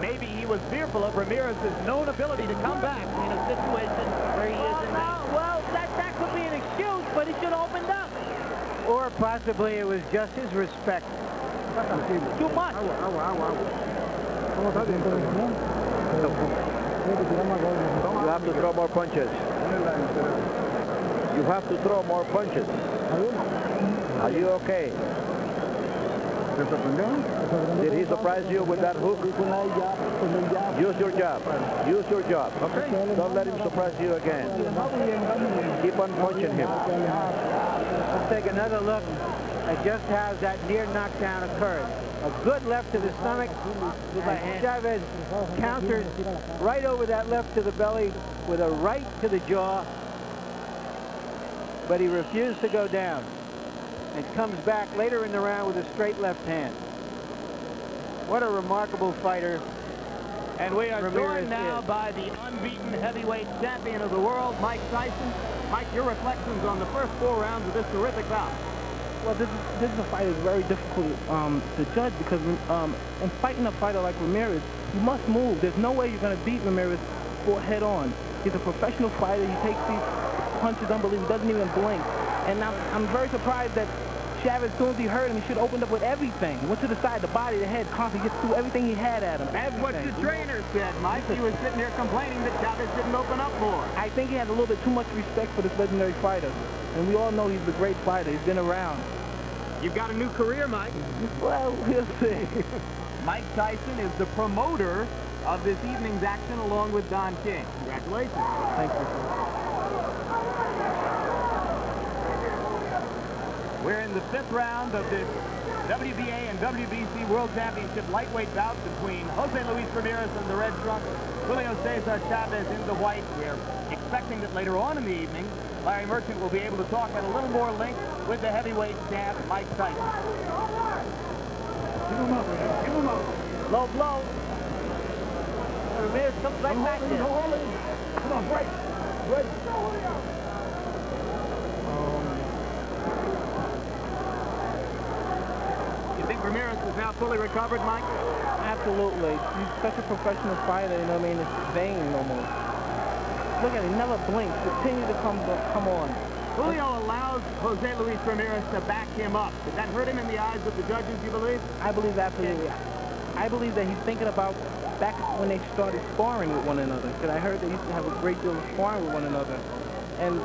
Maybe he was fearful of Ramirez's known ability to come back in a situation where he is in that. Well, that could be an excuse, but he should have opened up. Or possibly it was just his respect. Too much. You have to throw more punches. You have to throw more punches. Are you okay? Did he surprise you with that hook? Use your jab. Use your jab. Okay. Don't let him surprise you again. Keep on punching him. Let's take another look at just how that near knockdown occurred. A good left to the stomach, and Chavez counters right over that left to the belly with a right to the jaw, but he refused to go down and comes back later in the round with a straight left hand. What a remarkable fighter. And we are Ramirez joined now is. by the unbeaten heavyweight champion of the world, Mike Tyson. Mike, your reflections on the first 4 rounds of this terrific bout. Well, this is a fight that's very difficult to judge because in fighting a fighter like Ramirez, you must move. There's no way you're going to beat Ramirez head on. He's a professional fighter. He takes these punches unbelievable. He doesn't even blink. And I'm very surprised that Chavez, as soon as he heard him, he should have opened up with everything. Went to the side, the body, the head, constantly gets through everything he had at him. That's what the trainer said, Mike. He was sitting there complaining that Chavez didn't open up more. I think he has a little bit too much respect for this legendary fighter. And we all know he's a great fighter. He's been around. You've got a new career, Mike. Well, we'll see. Mike Tyson is the promoter of this evening's action along with Don King. Congratulations. Thank you. We're in the 5th round of this WBA and WBC World Championship lightweight bout between Jose Luis Ramirez in the red trunks, Julio Cesar Chavez in the white. We're expecting that later on in the evening, Larry Merchant will be able to talk at a little more length with the heavyweight champ, Mike Tyson. Give him up, man. Give him up. Low blow. Ramirez comes right back there. Come on, break. Break. You think Ramirez is now fully recovered, Mike? Absolutely. He's such a professional fighter, you know what I mean? It's his vein almost. Look at him, never blinks. Continue to come on. Julio allows Jose Luis Ramirez to back him up. Did that hurt him in the eyes of the judges, you believe? I believe absolutely. I believe that he's thinking about back when they started sparring with one another. Because I heard they used to have a great deal of sparring with one another. And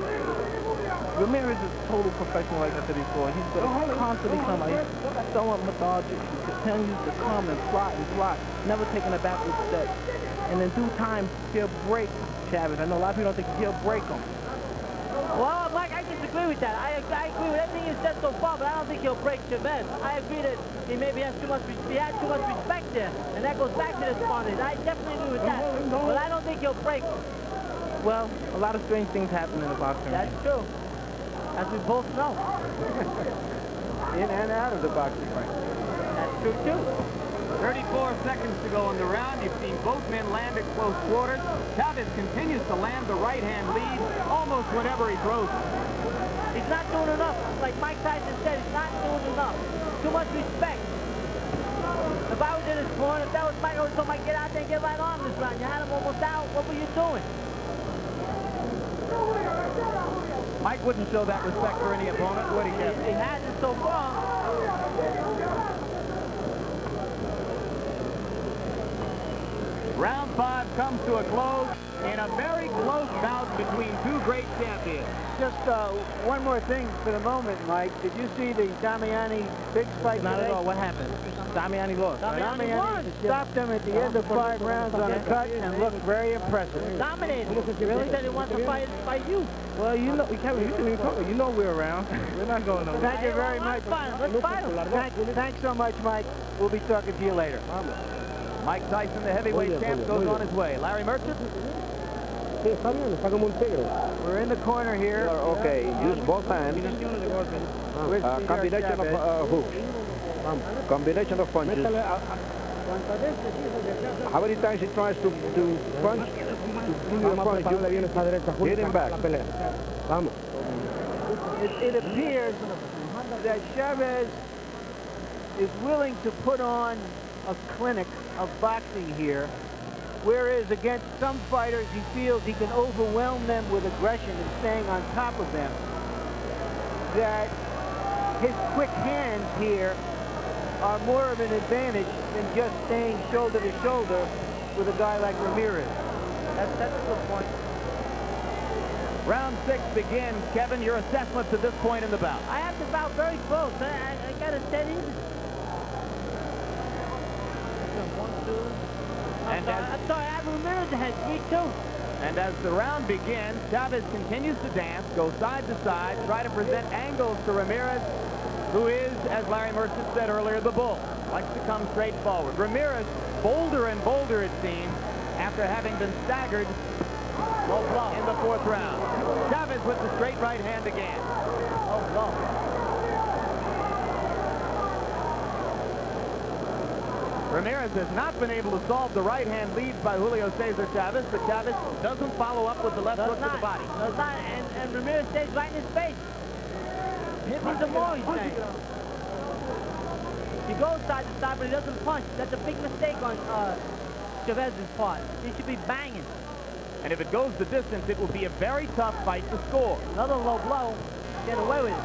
Ramirez is a total professional, like I said before. He's going to constantly come out. He's so methodical. He continues to come and plot, never taking a backward step. And in due time, he'll break Chavez. I know a lot of people don't think he'll break him. Well, Mike, I disagree with that. I agree with everything you said so far, but I don't think he'll break Chavez. I agree that he maybe has too much respect there, and that goes back to this bondage. I definitely agree with that, but I don't think he'll break him. Well, a lot of strange things happen in the boxing ring. That's true, as we both know. In and out of the boxing ring. That's true, too. 34 seconds to go in the round. You've seen both men land at close quarters. Chavez continues to land the right-hand lead almost whenever he throws it. He's not doing enough. Like Mike Tyson said, he's not doing enough. Too much respect. If I was in his corner, if that was Mike, I would tell Mike, get out there and get right on this round. You had him almost out. What were you doing? Mike wouldn't show that respect for any opponent, would he? He hasn't so far. Round 5 comes to a close in a very close bout between two great champions. Just one more thing for the moment, Mike. Did you see the Damiani big fight Not today? at all. What happened? Damiani lost. Damiani stopped him at the end of 5 rounds on a cut and looked very impressive. Dominated. Really? Said he wants to fight you. Well, you know, Kevin, you shouldn't even talk. You know we're around. We're not going nowhere. Thank you very much. Let's fight him. Thanks so much, Mike. We'll be talking to you later. Mike Tyson, the heavyweight champ, goes on his way. Larry Merchant? We're in the corner here. Okay, use both hands. With Cesar Combination Chavez. of hooks. Combination of punches. How many times he tries to punch? Hit him back. It appears that Chavez is willing to put on a clinic of boxing here, whereas against some fighters he feels he can overwhelm them with aggression and staying on top of them. That his quick hands here are more of an advantage than just staying shoulder to shoulder with a guy like Ramirez. That's a good point. Round 6 begins. Kevin, your assessment to this point in the bout. I have the bout very close. I got a steady. I'm sorry, I have Ramirez ahead, 3-2. And as the round begins, Chavez continues to dance, go side to side, try to present angles to Ramirez, who is, as Larry Mercer said earlier, the bull. Likes to come straight forward. Ramirez, bolder and bolder, it seems, after having been staggered in the 4th round. Chavez with the straight right hand again. Ramirez has not been able to solve the right-hand leads by Julio Cesar Chavez, but Chavez doesn't follow up with the left hook to the body. Does not, and Ramirez stays right in his face. Hit me some more, he's saying. He goes side to side, but he doesn't punch. That's a big mistake on Chavez's part. He should be banging. And if it goes the distance, it will be a very tough fight to score. Another low blow. Get away with it.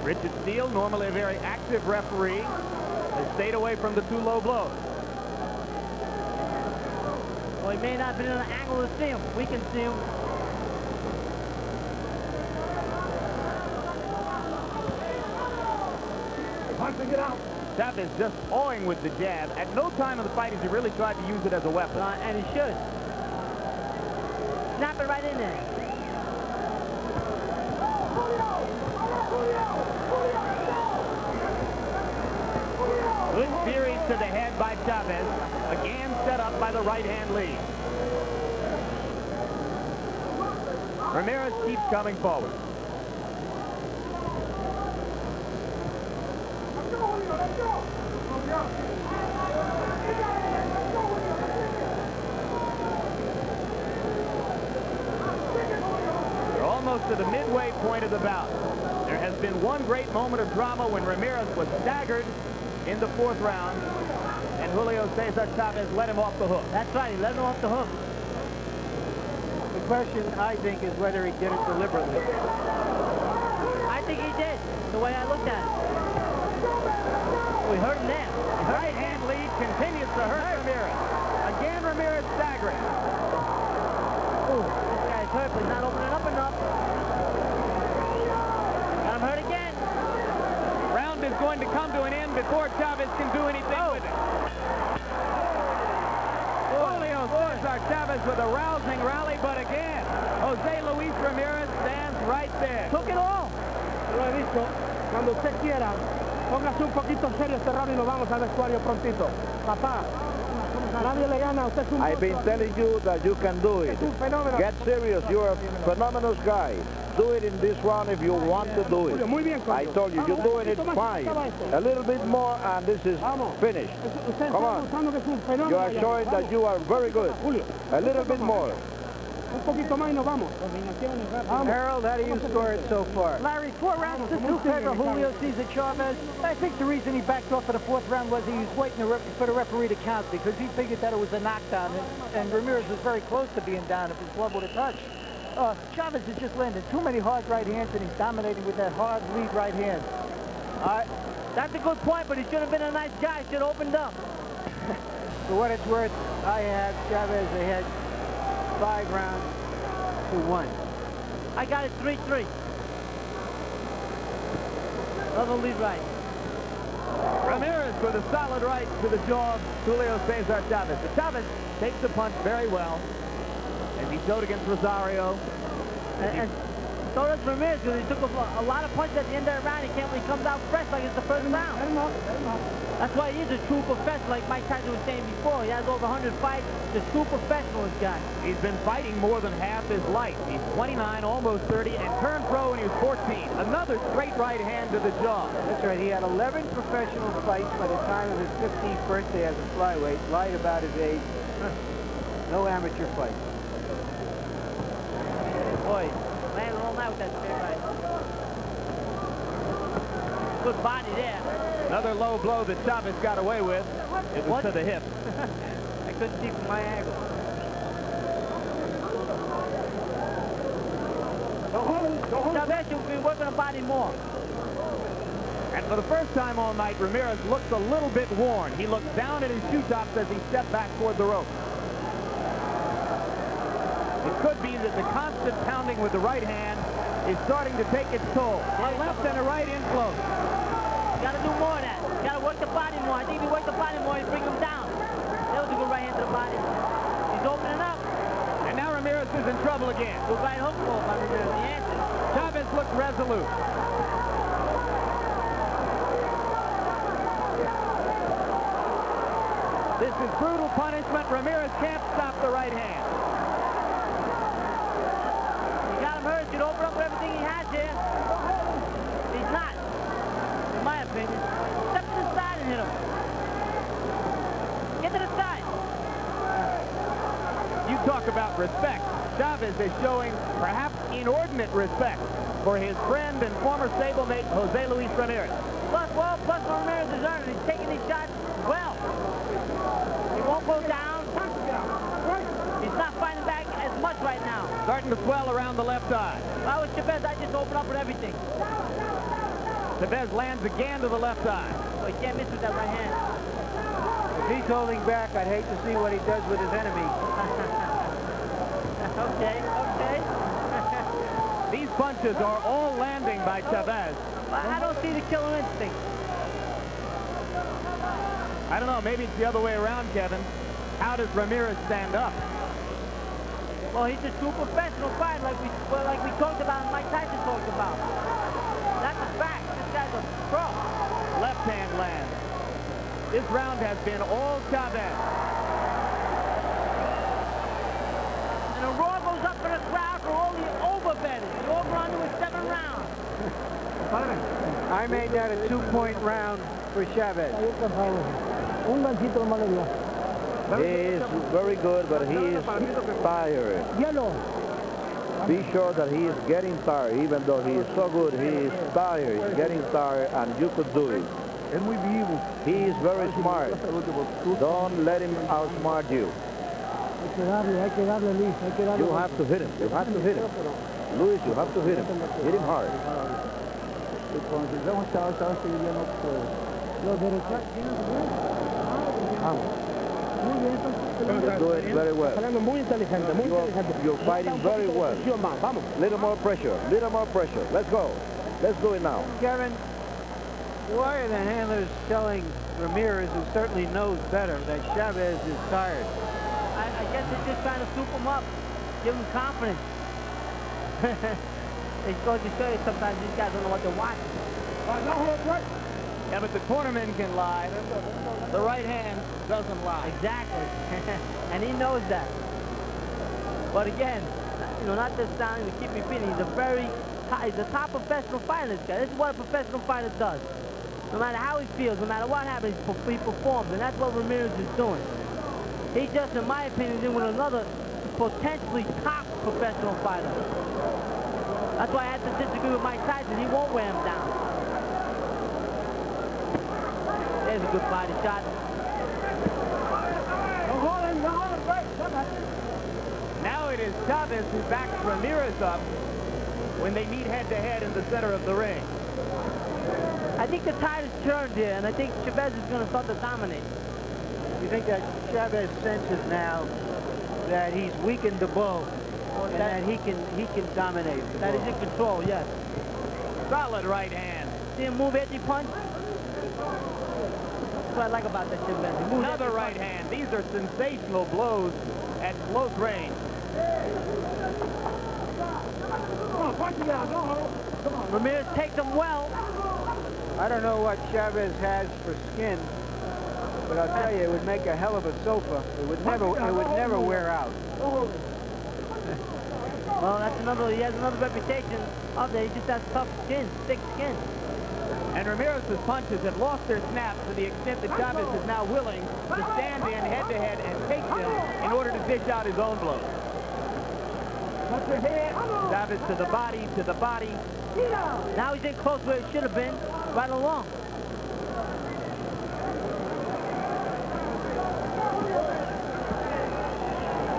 Richard Steele, normally a very active referee, has stayed away from the 2 low blows. Well, he may not have been in an angle to see him. We can see him. Get out. Chavez just awing with the jab. At no time in the fight has he really tried to use it as a weapon. And he should. Snap it right in there. Good series to the head by Chavez. Again set up by the right-hand lead. Ramirez keeps coming forward. They're almost to the midway point of the bout. There has been one great moment of drama when Ramirez was staggered in the 4th round, and Julio Cesar Chavez let him off the hook. That's right, he let him off the hook. The question, I think, is whether he did it deliberately. I think he did, the way I looked at it. We hurt him there. Right-hand lead continues to hurt Ramirez. Again, Ramirez staggering. Ooh, this guy's hurt, but he's not opening up enough. Got him hurt again. Round is going to come to an end before Chavez can do anything with it. Julio Cesar Chavez with a rousing rally, but again, Jose Luis Ramirez stands right there. Took it all. Lo he visto. Cuando usted quiera, póngase un poquito serio este round y nos vamos al vestuario prontito. Papá, nadie le gana. Usted es un I've been telling you that you can do it. Get serious. You're a phenomenal guy. Do it in this round if you want to do it. I told you, you're doing it fine. A little bit more and this is finished. Come on. You are showing that you are very good. A little bit more. Harold, how do you score it so far? Larry, 4 rounds to 2 favor Julio Cesar Chavez. I think the reason he backed off for the 4th round was he was waiting for the referee to count because he figured that it was a knockdown, and Ramirez was very close to being down if his glove would have touched. Chavez has just landed too many hard right hands, and he's dominating with that hard lead right hand. All right, that's a good point, but he should have been a nice guy. Should have opened up. For what it's worth, I have Chavez ahead 5 rounds to 1. I got it 3-3. Another lead right. Ramirez with a solid right to the jaw of Julio Cesar Chavez. But Chavez takes the punch very well, as he showed against Rosario. And so does Ramirez, because he took a lot of punches at the end of the round. He can't really comes out fresh like it's the first round. That's why he is a true professional, like Mike Tyson was saying before. He has over 100 fights. He's a true professional, this guy. He's been fighting more than half his life. He's 29, almost 30, and turned pro when he was 14. Another straight right hand to the jaw. That's right. He had 11 professional fights by the time of his 15th birthday as a flyweight. Lied about his age. No amateur fight. Boy, landing all night with that straight right. Good body there. Another low blow that Chavez got away with. It was to the hip. I couldn't see from my angle. Chavez should be working the body more. And for the first time all night, Ramirez looks a little bit worn. He looks down at his shoe tops as he stepped back toward the rope. It could be that the constant pounding with the right hand is starting to take its toll. A left and a right in close. Got to do more of that. Got to work the body more. I think if you work the body more, you bring him down. That was a good right hand to the body. He's opening up. And now Ramirez is in trouble again. Good right hook ball by Ramirez. He answered. Chavez looked resolute. This is brutal punishment. Ramirez can't stop the right hand. You got him hurt. Should open up with everything he has here. He's not. In my opinion. Step to the side and hit him. Get to the side. You talk about respect. Chavez is showing perhaps inordinate respect for his friend and former stablemate, Jose Luis Ramirez. Plus Ramirez is earning. He's taking these shots well. He won't go down. He's not fighting back as much right now. Starting to swell around the left eye. If I was Chavez, I'd just open up with everything. Chavez lands again to the left eye. So he can't miss with that right hand. If he's holding back, I'd hate to see what he does with his enemy. Okay. These punches are all landing by Chavez. I don't see the killer instinct. I don't know, maybe it's the other way around, Kevin. How does Ramirez stand up? Well, he's a true professional fighter, like we talked about and Mike Tyson talked about. That's a fact. This guy's a pro. Left hand lands. This round has been all Chavez. And the roar goes up for the crowd for all the overbetters. The over-under was 7 rounds. I made that a 2-point round for Chavez. He is very good, but he is tired. Be sure that he is getting tired. Even though he is so good, he is tired. He's getting tired, and you could do it. He is very smart. Don't let him outsmart you. You have to hit him. You have to hit him. Luis, you have to hit him. Hit him hard. You're doing very well. You're fighting very well. Little more pressure. Little more pressure. Let's go. Let's do it now. Kevin, why are the handlers telling Ramirez, who certainly knows better, that Chavez is tired? I guess they're just trying to soup him up, give him confidence. It's going to show you sometimes these guys don't know what they're watching. Yeah, but the cornerman can lie. The right hand doesn't lie. Exactly. And he knows that. But again, you know, not just sounding to keep repeating, he's a top professional fighter, this guy. This is what a professional fighter does. No matter how he feels, no matter what happens, he performs, and that's what Ramirez is doing. He just, in my opinion, is in with another potentially top professional fighter. That's why I had to disagree with Mike Tyson. He won't wear him down. There's a good body shot. Now it is Chavez who backs Ramirez up when they meet head-to-head in the center of the ring. I think the tide has turned here, and I think Chavez is going to start to dominate. You think that Chavez senses now that he's weakened the blow, and that he can dominate the That blow. is in control, yes. Solid right hand. See him move every punch? That's what I like about that Chavez. He moves Another every right punch. hand. These are sensational blows at close range. Ramirez takes him well. I don't know what Chavez has for skin, but I'll tell you, it would make a hell of a sofa. It would never wear out. Well, that's another, he has another reputation of that. He just has tough skin, thick skin. And Ramirez's punches have lost their snap to the extent that Chavez is now willing to stand in head-to-head and take them in order to dish out his own blows. Chavez to the body, to the body. Now he's in close where he should have been, right along.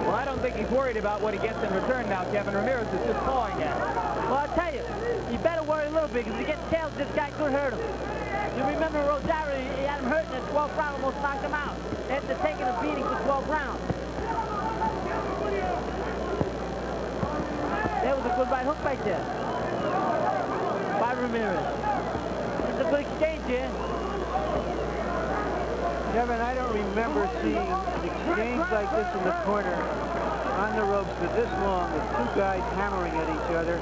Well, I don't think he's worried about what he gets in return now, Kevin. Ramirez is just clawing at him. Well, I'll tell you, you better worry a little bit, because if he gets tailed, this guy could hurt him. You remember Rosario, he had him hurt in the 12th round, almost knocked him out. After taking a beating for 12 rounds. There was a good right hook right there by Ramirez. It's a good exchange here. Kevin, I don't remember seeing an exchange like this in the corner on the ropes for this long with two guys hammering at each other in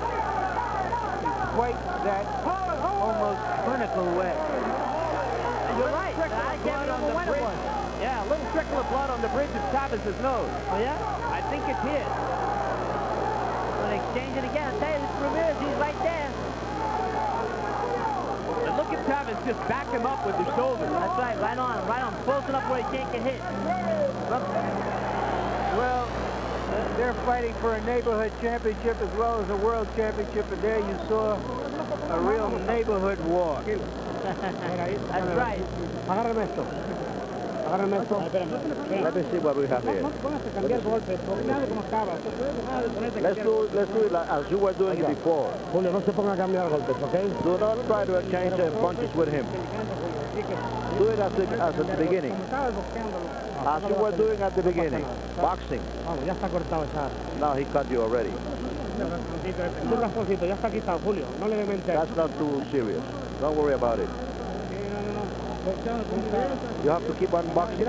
quite that almost clinical way. You're right. I can't remember when it was. Yeah, a little trickle of blood on the bridge of Chavez's nose. Oh, yeah? I think it's his. Gonna exchange it again. I'll tell you, this Ramirez, he's right there. And look at Chavez just back him up with the shoulder. That's right, right on him, right on. Close enough where he can't get hit. Well, they're fighting for a neighborhood championship as well as a world championship, and there you saw a real neighborhood war. That's right. Agárrame esto. Agárrame esto. Let me see what we have here. Let's do it like, as you were doing it before. Julio, no se ponga a cambiar golpes, okay? Do not try to exchange punches with him. Do it at the beginning. As you were doing at the beginning. Boxing. Now he cut you already. That's not too serious. Don't worry about it. You have to keep on boxing. He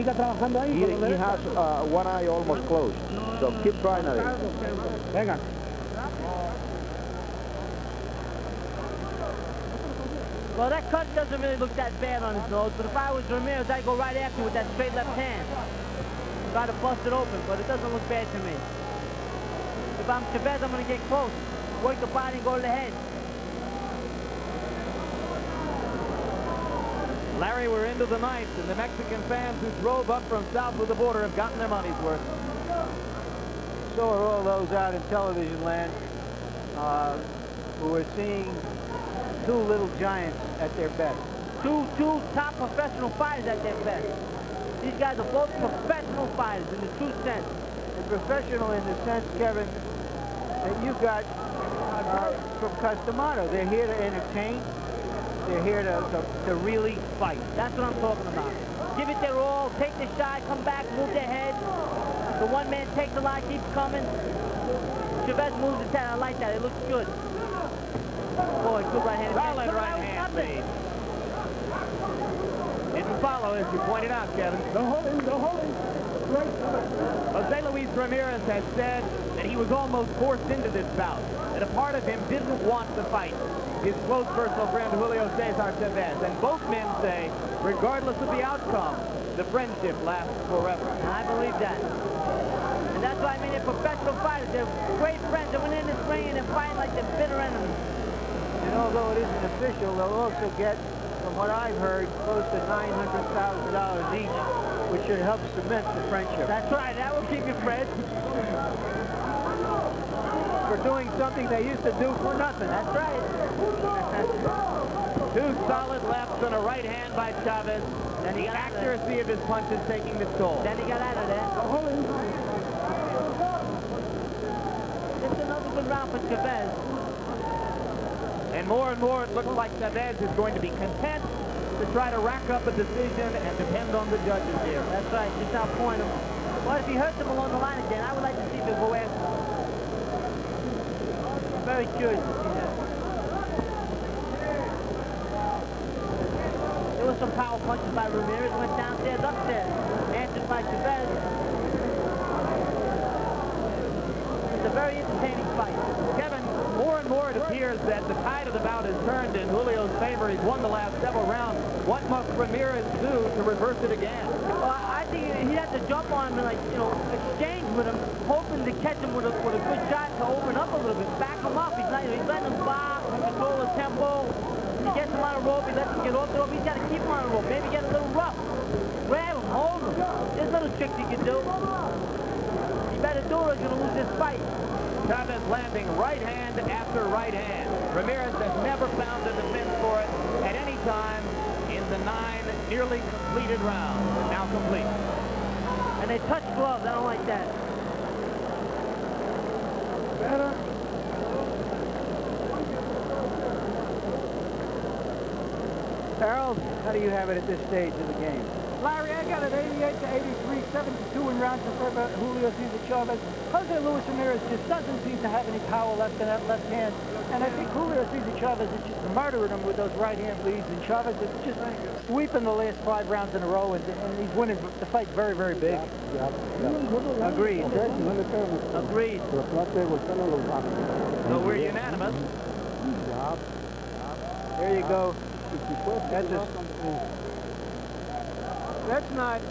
has one eye almost closed. So keep trying at it. Venga. Well, that cut doesn't really look that bad on his nose, but if I was Ramirez, I'd go right after with that straight left hand. Try to bust it open, but it doesn't look bad to me. If I'm Chavez, I'm going to get close. Work the body and go to the head. Larry, we're into the ninth, and the Mexican fans who drove up from south of the border have gotten their money's worth. So are all those out in television land who are seeing two little giants at their best. Two top professional fighters at their best. These guys are both professional fighters in the true sense. And professional in the sense, Kevin, that you've got from Customato. They're here to entertain. They're here to really fight. That's what I'm talking about. Give it their all, take the shot, come back, move their head. The one man takes a lot, keeps coming. Chavez moves his head. I like that. It looks good. Boy, good right hand. Solid right hand lead. Didn't follow, as you pointed out, Kevin. Don't hold him. Jose Luis Ramirez has said that he was almost forced into this bout, that a part of him didn't want to fight his close personal friend Julio Cesar Chavez. And both men say, regardless of the outcome, the friendship lasts forever. And I believe that. And that's why, I mean, they're professional fighters. They're great friends. They went in this ring and they're fighting like they're bitter enemies. And although it isn't official, they'll also get, from what I've heard, close to $900,000 each, which should help cement the friendship. That's right. That will keep you friends. For doing something they used to do for nothing. That's right. Two solid lefts and a right hand by Chavez. Then he The got accuracy of his punches taking the toll. Then he got out of there. It's another good round for Chavez. And more it looks like Chavez is going to be content to try to rack up a decision and depend on the judges here. That's right. Just outpoint him. Well, if he hurts him along the line again, I would like to see if he'll go after him. Very curious to see that. There were some power punches by Ramirez. Went downstairs, upstairs. Answered by Chavez. It's a very entertaining fight. Kevin, more and more it appears that the tide of the bout is Ramirez do to reverse it again? Well, I think he had to jump on him and, like, you know, exchange with him, hoping to catch him with a good shot to open up a little bit, back him up. He's letting him box, control his tempo. He gets him on a rope, he lets him get off the rope. He's got to keep him on a rope, maybe get a little rough. Grab him, hold him. There's little tricks he can do. He better do it or he's going to lose this fight. Chavez landing right hand after right hand. Ramirez has never found a defense for it at any time in the 9 nearly completed rounds. Now complete. And they touch gloves. I don't like that. Better. Harold, how do you have it at this stage of the game? Larry, I got it 88-83, 72 in rounds in favor of Julio Cesar Chavez. Jose Luis Ramirez just doesn't seem to have any power left in that left hand. And I think Julio Cesar Chavez is just murdering him with those right-hand leads. And Chavez is just sweeping the last 5 rounds in a row. And he's winning the fight very, very big. Agreed. Agreed. So we're unanimous. There you go. That's not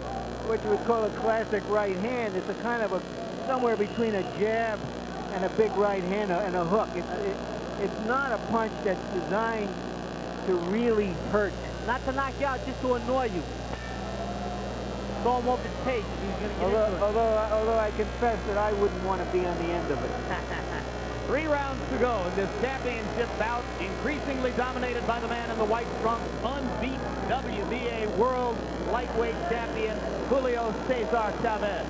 what you would call a classic right hand. It's a kind of somewhere between a jab and a big right hand and a hook. It's not a punch that's designed to really hurt. Not to knock you out, just to annoy you. Throw him off his pace. He's going to get into it. Although I confess that I wouldn't want to be on the end of it. 3 rounds to go in this championship bout, increasingly dominated by the man in the white trunks, unbeaten WBA World Lightweight Champion, Julio Cesar Chavez.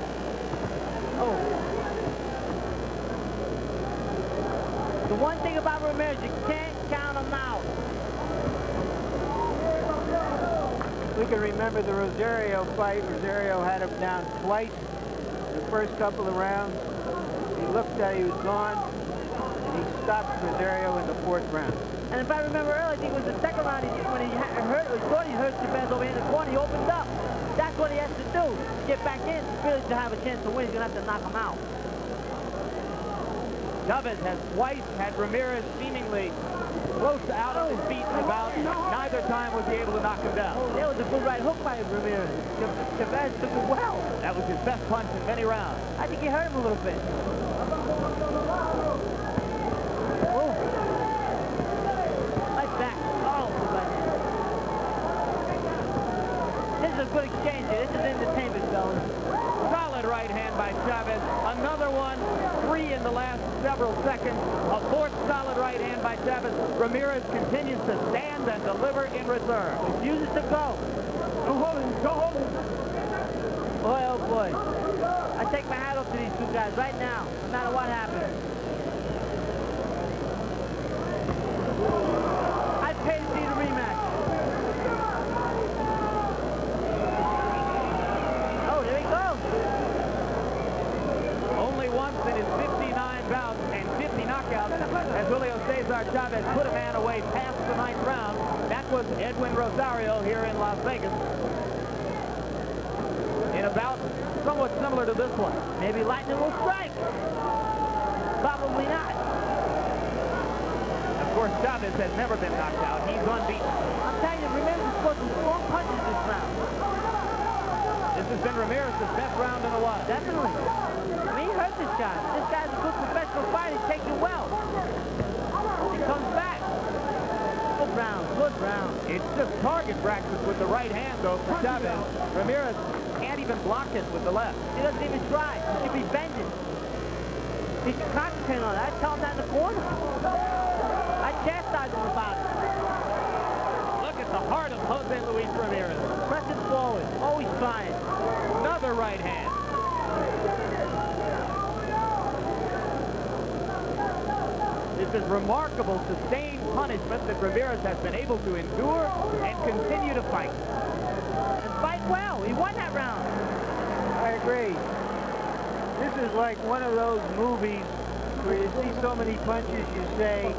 Oh. The one thing about Ramirez, you can't count him out. We can remember the Rosario fight. Rosario had him down twice in the first couple of rounds. He looked at he was gone. He stopped Rosario in the 4th round. And if I remember earlier, I think it was the 2nd round, when he thought he hurt Chavez over here in the corner, he opened up. That's what he has to do to get back in. Really, to have a chance to win, he's going to have to knock him out. Chavez has twice had Ramirez seemingly close out of his feet in the bout. Neither time was he able to knock him down. That was a good right hook by Ramirez. Chavez took it well. That was his best punch in many rounds. I think he hurt him a little bit. This is a good exchange here. This is entertainment, fellas. Solid right hand by Chavez. Another one. 3 in the last several seconds. A 4th solid right hand by Chavez. Ramirez continues to stand and deliver in return. Refuses to go. Go hold him. Go hold him. Boy, oh boy. I take my hat off to these 2 guys right now, no matter what happens. I'd pay to see the rematch. Oh, there he goes. Only once in his 59 bouts and 50 knockouts has Julio Cesar Chavez put a man away past the 9th round. That was Edwin Rosario here in Las Vegas. In a bout somewhat similar to this one. Maybe lightning will strike. Probably not. Of course, Chavez has never been knocked out. He's unbeaten. I'm telling you, Ramirez has scored some strong punches this round. This has been Ramirez's best round in a while. Definitely. I mean, he hurt this guy. This guy's a good professional fighter. He's taking it well. He comes back. Good round. Good round. It's just target practice with the right hand, though, for Chavez. Ramirez can't even block it with the left. He doesn't even try. He should be bending. He should concentrate on it. I tell him that in the corner. I chastise him about it. Look at the heart of Jose Luis Ramirez. Pressing forward. Always trying. Another right hand. This is remarkable sustained punishment that Ramirez has been able to endure and continue to fight. And fight well. He won that round. I agree. This is like one of those movies where you see so many punches, you say,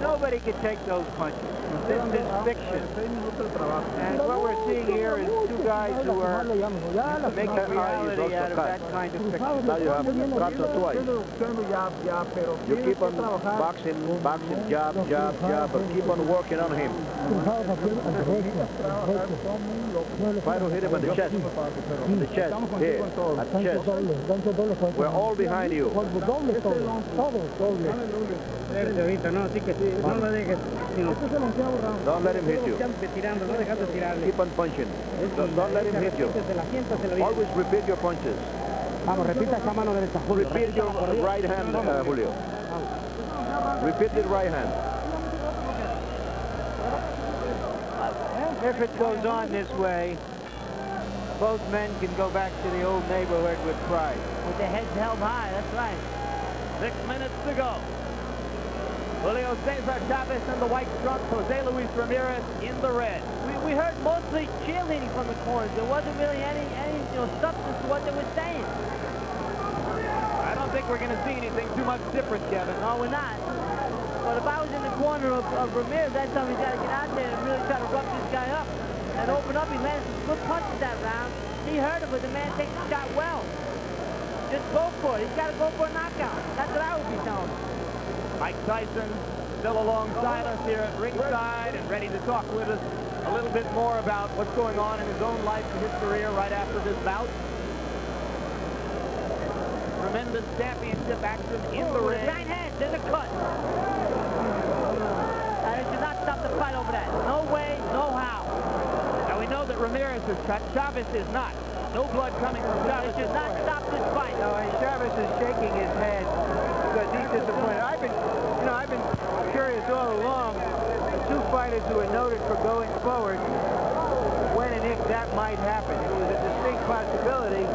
nobody can take those punches. This is fiction. And what we're seeing here is two guys who are making reality out of that kind of fiction. Now you have cuts or twice. You keep on boxing, jab, but keep on working on him. Try to hit him in the chest. Here, at the chest. We're all behind you. Don't let him hit you. Keep on punching. Don't let him hit you. Always repeat your punches. Repeat your right hand, Julio. Repeat the right hand. If it goes on this way, both men can go back to the old neighborhood with pride. With their heads held high, that's right. 6 minutes to go. Julio Cesar Chavez in the white trunks, Jose Luis Ramirez in the red. We heard mostly cheerleading from the corners. There wasn't really any substance to what they were saying. I don't think we're going to see anything too much different, Kevin. No, we're not. But if I was in the corner of Ramirez, I'd tell him he's got to get out there and really try to rough this guy up and open up. He landed some good punches that round. He heard of it. The man takes the shot well. Just go for it. He's got to go for a knockout. That's what I would be telling him. Mike Tyson still alongside us here at ringside and ready to talk with us a little bit more about what's going on in his own life and his career right after this bout. Tremendous championship action in the ring. Right hand, there's a cut. And it should not stop the fight over that. No way, no how. Now we know that Ramirez is cut. Chavez is not. No blood coming from Chavez. It should not stop this fight. No, and Chavez is shaking his head because he's disappointed. I've been curious all along. The two fighters who are noted for going forward, when and if that might happen. It was a distinct possibility.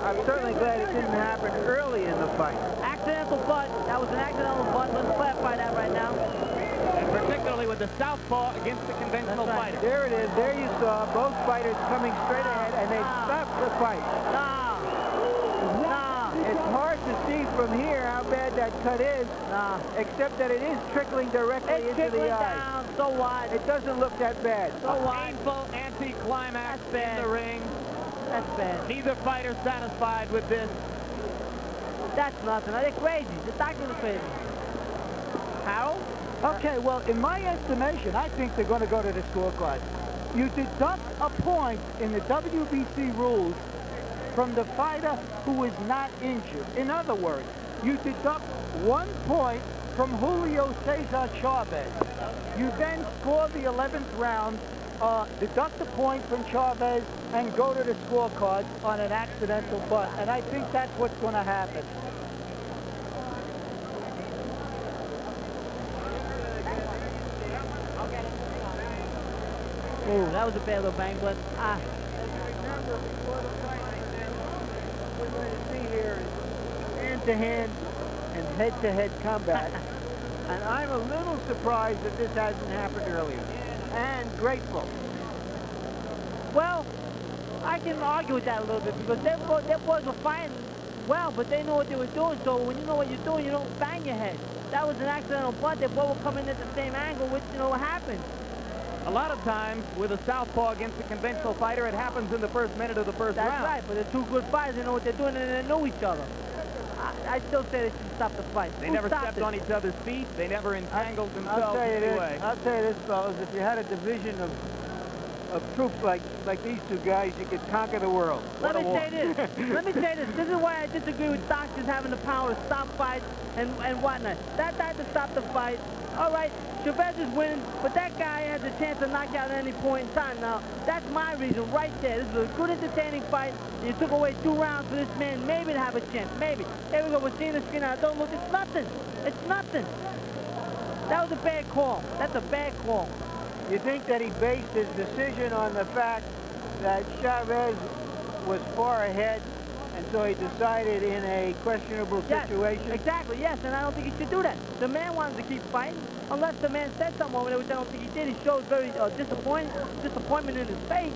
I'm certainly glad it didn't happen early in the fight. Accidental butt. That was an accidental butt. Let's clarify that right now. And particularly with the southpaw against the conventional fighter. There it is. There you saw both fighters coming straight ahead, and they stopped the fight. Nah. It's hard to see from here how bad that cut is, except that it is trickling directly into the eye. Down. So what? It doesn't look that bad. So what? Painful anti-climax in the ring. That's bad. Neither fighter satisfied with this. That's nothing. They're crazy. The doctors are crazy. How? Okay, well, in my estimation, I think they're going to go to the scorecard. You deduct a point in the WBC rules from the fighter who is not injured. In other words, you deduct 1 point from Julio Cesar Chavez. You then score the 11th round, deduct a point from Chavez, and go to the scorecard on an accidental butt. And I think that's what's going to happen. Ooh, that was a bad little bang, but Remember, before the fight, what we're going to see here is hand-to-hand and head-to-head combat. And I'm a little surprised that this hasn't happened earlier. And grateful. well, I can argue with that a little bit because their boys were fighting well, but they know what they were doing. So when you know what you're doing, you don't bang your head. That was an accidental butt. They both were coming at the same angle, which what happened. A lot of times, with a southpaw against a conventional fighter, it happens in the first minute of the first round. That's right, but they're two good fighters. They know what they're doing, and they know each other. I still say they should stop the fight. They never stepped on each other's feet. They never entangled themselves in any way. I'll tell you this, fellas. If you had a division of troops like these two guys, you could conquer the world. Let me say this. This is why I disagree with doctors having the power to stop fights and whatnot. That had to stop the fight. All right, Chavez is winning, but that guy has a chance to knock out at any point in time. Now, that's my reason right there. This is a good, entertaining fight. You took away 2 rounds for this man maybe to have a chance. Maybe. There we go. We're seeing the screen now. Don't look. It's nothing. It's nothing. That was a bad call. That's a bad call. You think that he based his decision on the fact that Chavez was far ahead, and so he decided in a questionable situation? Yes, exactly, yes, and I don't think he should do that. The man wanted to keep fighting, unless the man said something over there, which I don't think he did. He showed very disappointment in his face.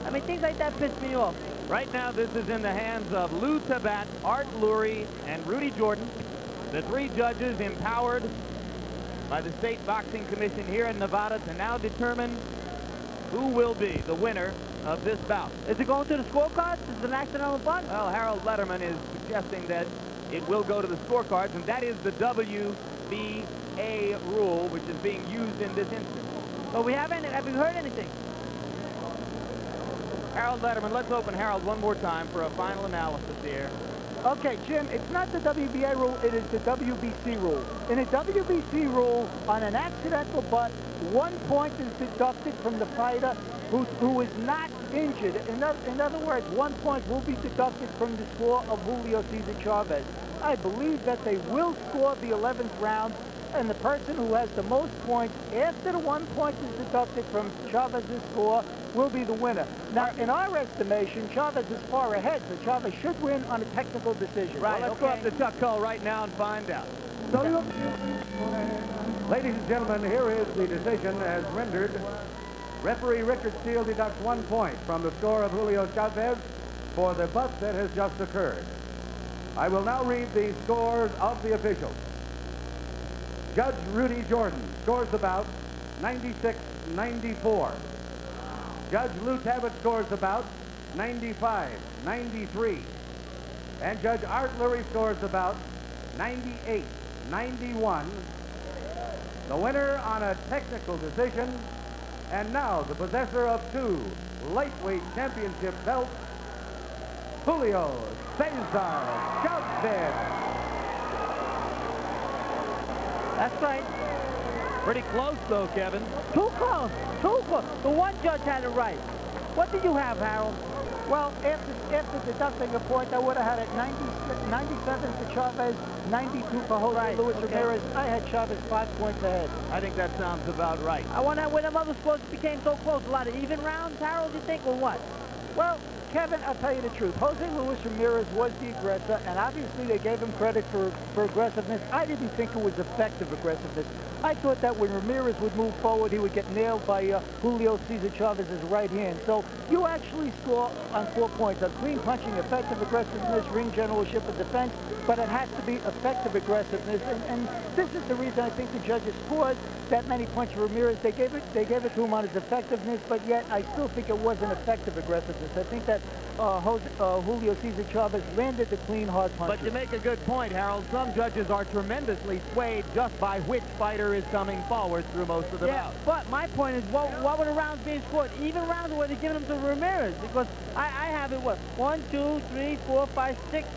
I mean, things like that piss me off. Right now, this is in the hands of Lou Tabat, Art Lurie, and Rudy Jordan. The three judges empowered by the State Boxing Commission here in Nevada to now determine who will be the winner of this bout. Is it going to the scorecards? Is it an accidental bunt? Well, Harold Letterman is suggesting that it will go to the scorecards, and that is the WBA rule, which is being used in this instance. So have we heard anything? Harold Letterman, let's open Harold one more time for a final analysis here. Okay, Jim, it's not the WBA rule, it is the WBC rule. In a WBC rule, on an accidental butt, 1 point is deducted from the fighter who is not injured. In other words, 1 point will be deducted from the score of Julio Cesar Chavez. I believe that they will score the 11th round, and the person who has the most points after the 1 point is deducted from Chavez's score will be the winner. Now, in our estimation, Chavez is far ahead, so Chavez should win on a technical decision. Right, let's go up to Chuck Cole right now and find out. Ladies and gentlemen, here is the decision as rendered. Referee Richard Steele deducts 1 point from the score of Julio Chavez for the butt that has just occurred. I will now read the scores of the officials. Judge Rudy Jordan scores the bout 96-94. Judge Lou Tabbitt scores the bout 95-93. And Judge Art Lurie scores the bout 98-91. The winner on a technical decision, and now the possessor of 2 lightweight championship belts, Julio Cesar Chavez. That's right. Pretty close, though, Kevin. Too close. Too close. The one judge had it right. What did you have, Harold? Well, after deducting a point, I would have had it 97 for Chavez, 92 for Jose Luis Ramirez. I had Chavez 5 points ahead. I think that sounds about right. I wonder when them other scores became so close. A lot of even rounds, Harold, you think, or what? Well, Kevin, I'll tell you the truth. Jose Luis Ramirez was the aggressor, and obviously they gave him credit for aggressiveness. I didn't think it was effective aggressiveness. I thought that when Ramirez would move forward, he would get nailed by Julio Cesar Chavez's right hand. So you actually score on 4 points. On clean punching, effective aggressiveness, ring generalship, and defense, but it has to be effective aggressiveness. And this is the reason I think the judges scored that many points for Ramirez. They gave it to him on his effectiveness, but yet I still think it wasn't effective aggressiveness. I think that Julio Cesar Chavez landed the clean, hard punches. But you make a good point, Harold. Some judges are tremendously swayed just by which fighter is coming forward through most of the bouts. But my point is, what were the rounds being scored? Even rounds where they're giving them to Ramirez? Because I have it, 1, 2, 3, 4, 5, 6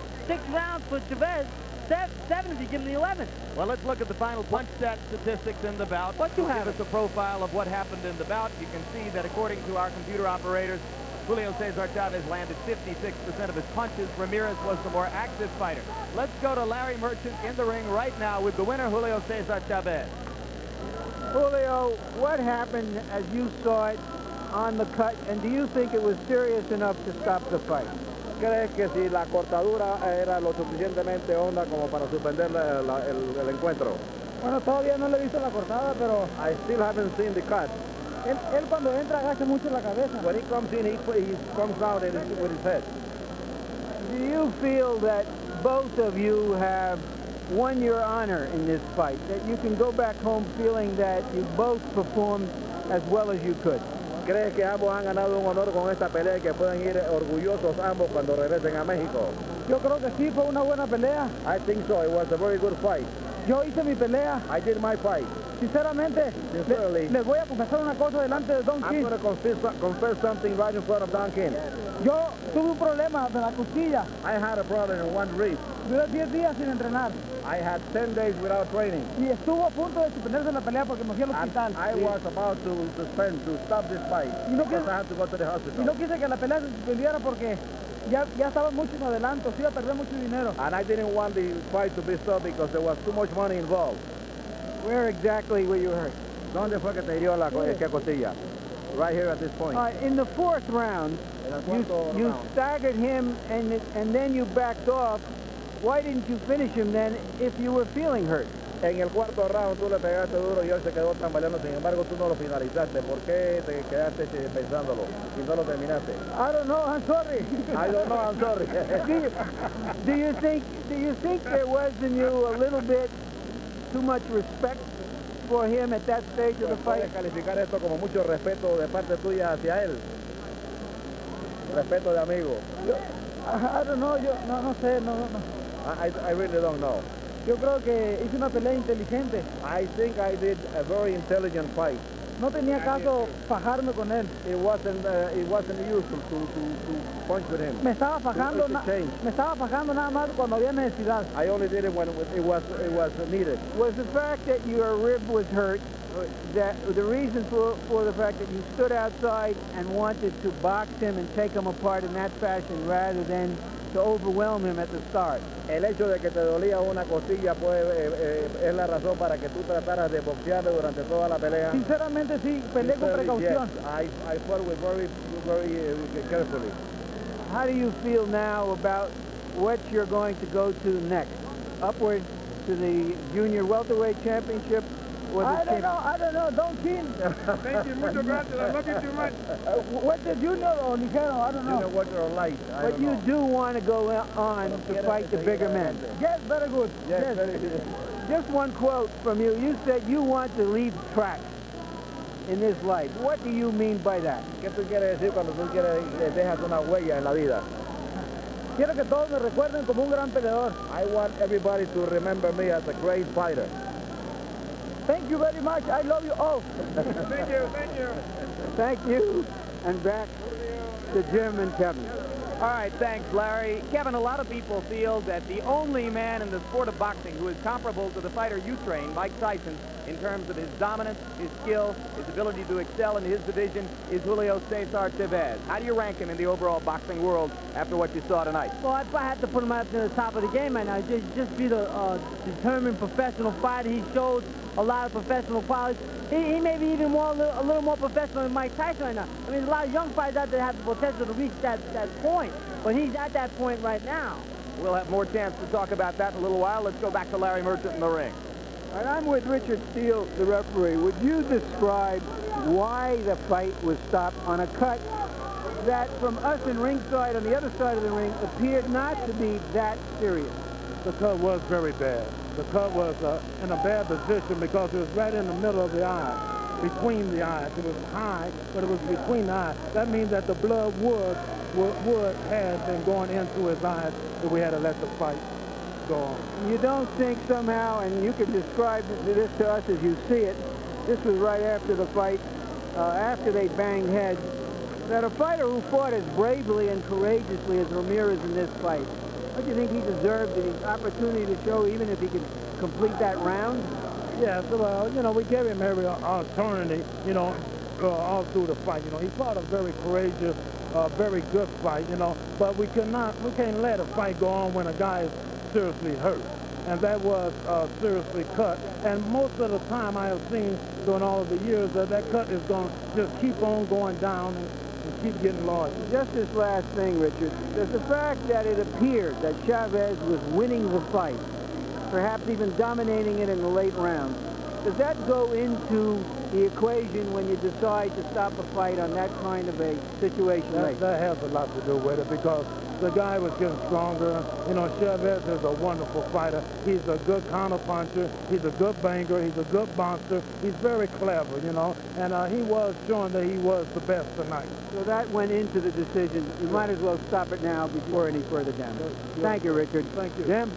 rounds for Chavez. 7 if you give him the 11th. Well, let's look at the final punch stat statistics in the bout. What you have? Give us a profile of what happened in the bout. You can see that according to our computer operators, Julio Cesar Chavez landed 56% of his punches. Ramirez was the more active fighter. Let's go to Larry Merchant in the ring right now with the winner, Julio Cesar Chavez. Julio, what happened as you saw it on the cut, and do you think it was serious enough to stop the fight? ¿Crees que si la cortadura era lo suficientemente honda como para suspender el encuentro? Bueno, todavía no le he visto la cortada, pero I still haven't seen the cut. él cuando entra agacha mucho la cabeza. When he comes in, he comes out with his head. Do you feel that both of you have won your honor in this fight, that you can go back home feeling that you both performed as well as you could? ¿Crees que ambos han ganado un honor con esta pelea y que pueden ir orgullosos ambos cuando regresen a México? Yo creo que sí, fue una buena pelea. I think so. It was a very good fight. Yo hice mi pelea. I did my fight. Sinceramente, les voy a confesar una cosa delante de Don King. I'm going to confess something right in front of Don King. Yo tuve un problema de la costilla. I had a problem in one rib. Duré 10 días sin entrenar. I had 10 days without training. Y estuvo a punto de suspenderse la pelea porque me fui al hospital. I was about to stop this fight because I had to go to the hospital. Y no quise que la pelea se suspendiera porque ya estaba mucho en adelanto, se iba a perder mucho dinero. And I didn't want the fight to be stopped because there was too much money involved. Where exactly were you hurt? ¿Dónde fue que te hirió la costilla? Right here at this point. In the 4th round, you staggered him and then you backed off. Why didn't you finish him then if you were feeling hurt? En el cuarto round tú le pegaste duro y él se quedó tambaleando, sin embargo tú no lo finalizaste. ¿Por qué te quedaste pensándolo y no lo terminaste? I don't know. I'm sorry. I don't know, I'm sorry. do you think there was in you a little bit too much respect for him at that stage of the fight? Puedes calificar esto como mucho respeto de parte tuya hacia él. Respeto de amigo. I don't know. No sé. I really don't know. Yo creo que hice una pelea inteligente. I think I did a very intelligent fight. No tenía caso fajarme con él. It wasn't useful to punch with him. Me estaba fajando nada más cuando había necesidad. I only did it when it was needed. Was the fact that your rib was hurt, that the reason for the fact that you stood outside and wanted to box him and take him apart in that fashion rather than to overwhelm him at the start? El hecho de que te dolía una costilla es la razón para que tú trataras de boxearle durante toda la pelea. Sinceramente sí, peleé con precaución. Yes, I fought with very carefully. How do you feel now about what you're going to go to next? Upward to the junior welterweight championship? I don't know, don't team. Thank you, muchas gracias. I love you too much. What did you know, or ligero? I don't know. Junior welter or light, But you do want to go on to fight the bigger men. Yes, very good. Yes, very good. Just one quote from you. You said you want to leave tracks in this life. What do you mean by that? ¿Qué tú quieres decir cuando tú dejas una huella en la vida? Quiero que todos me recuerden como un gran peleador. I want everybody to remember me as a great fighter. Thank you very much. I love you all. Thank you. Thank you. And back to Jim and Kevin. All right, thanks, Larry. Kevin, a lot of people feel that the only man in the sport of boxing who is comparable to the fighter you train, Mike Tyson, in terms of his dominance, his skill, his ability to excel in his division, is Julio Cesar Chavez. How do you rank him in the overall boxing world after what you saw tonight? Well, if I had to put him up to the top of the game right now, just be the determined professional fighter. He showed a lot of professional qualities. He may be even a little more professional than Mike Tyson right now. I mean, there's a lot of young fighters out there that have the potential to reach that point, but he's at that point right now. We'll have more chance to talk about that in a little while. Let's go back to Larry Merchant in the ring. All right, I'm with Richard Steele, the referee. Would you describe why the fight was stopped on a cut that, from us in ringside on the other side of the ring, appeared not to be that serious? The cut was very bad. The cut was in a bad position because it was right in the middle of the eye, between the eyes. It was high, but it was between the eyes. That means that the blood would have been going into his eyes if we had to let the fight go on. You don't think somehow, and you can describe this to us as you see it, this was right after the fight, after they banged heads, that a fighter who fought as bravely and courageously as Ramirez in this fight, don't you think he deserved the opportunity to show, even if he could complete that round? Yes, well, you know, we gave him every opportunity, you know, all through the fight. You know, he fought a very courageous, very good fight, you know, but we can't let a fight go on when a guy is seriously hurt. And that was seriously cut. And most of the time I have seen during all of the years that cut is going to just keep on going down and keep getting larger. Just this last thing, Richard. Does the fact that it appeared that Chavez was winning the fight, perhaps even dominating it in the late rounds, does that go into the equation when you decide to stop a fight on that kind of a situation? That has a lot to do with it because the guy was getting stronger. You know, Chavez is a wonderful fighter. He's a good counterpuncher. He's a good banger. He's a good bouncer. He's very clever, you know, and he was showing that he was the best tonight. So that went into the decision. You might as well stop it now before any further damage. Thank you, Richard. Thank you. Jim?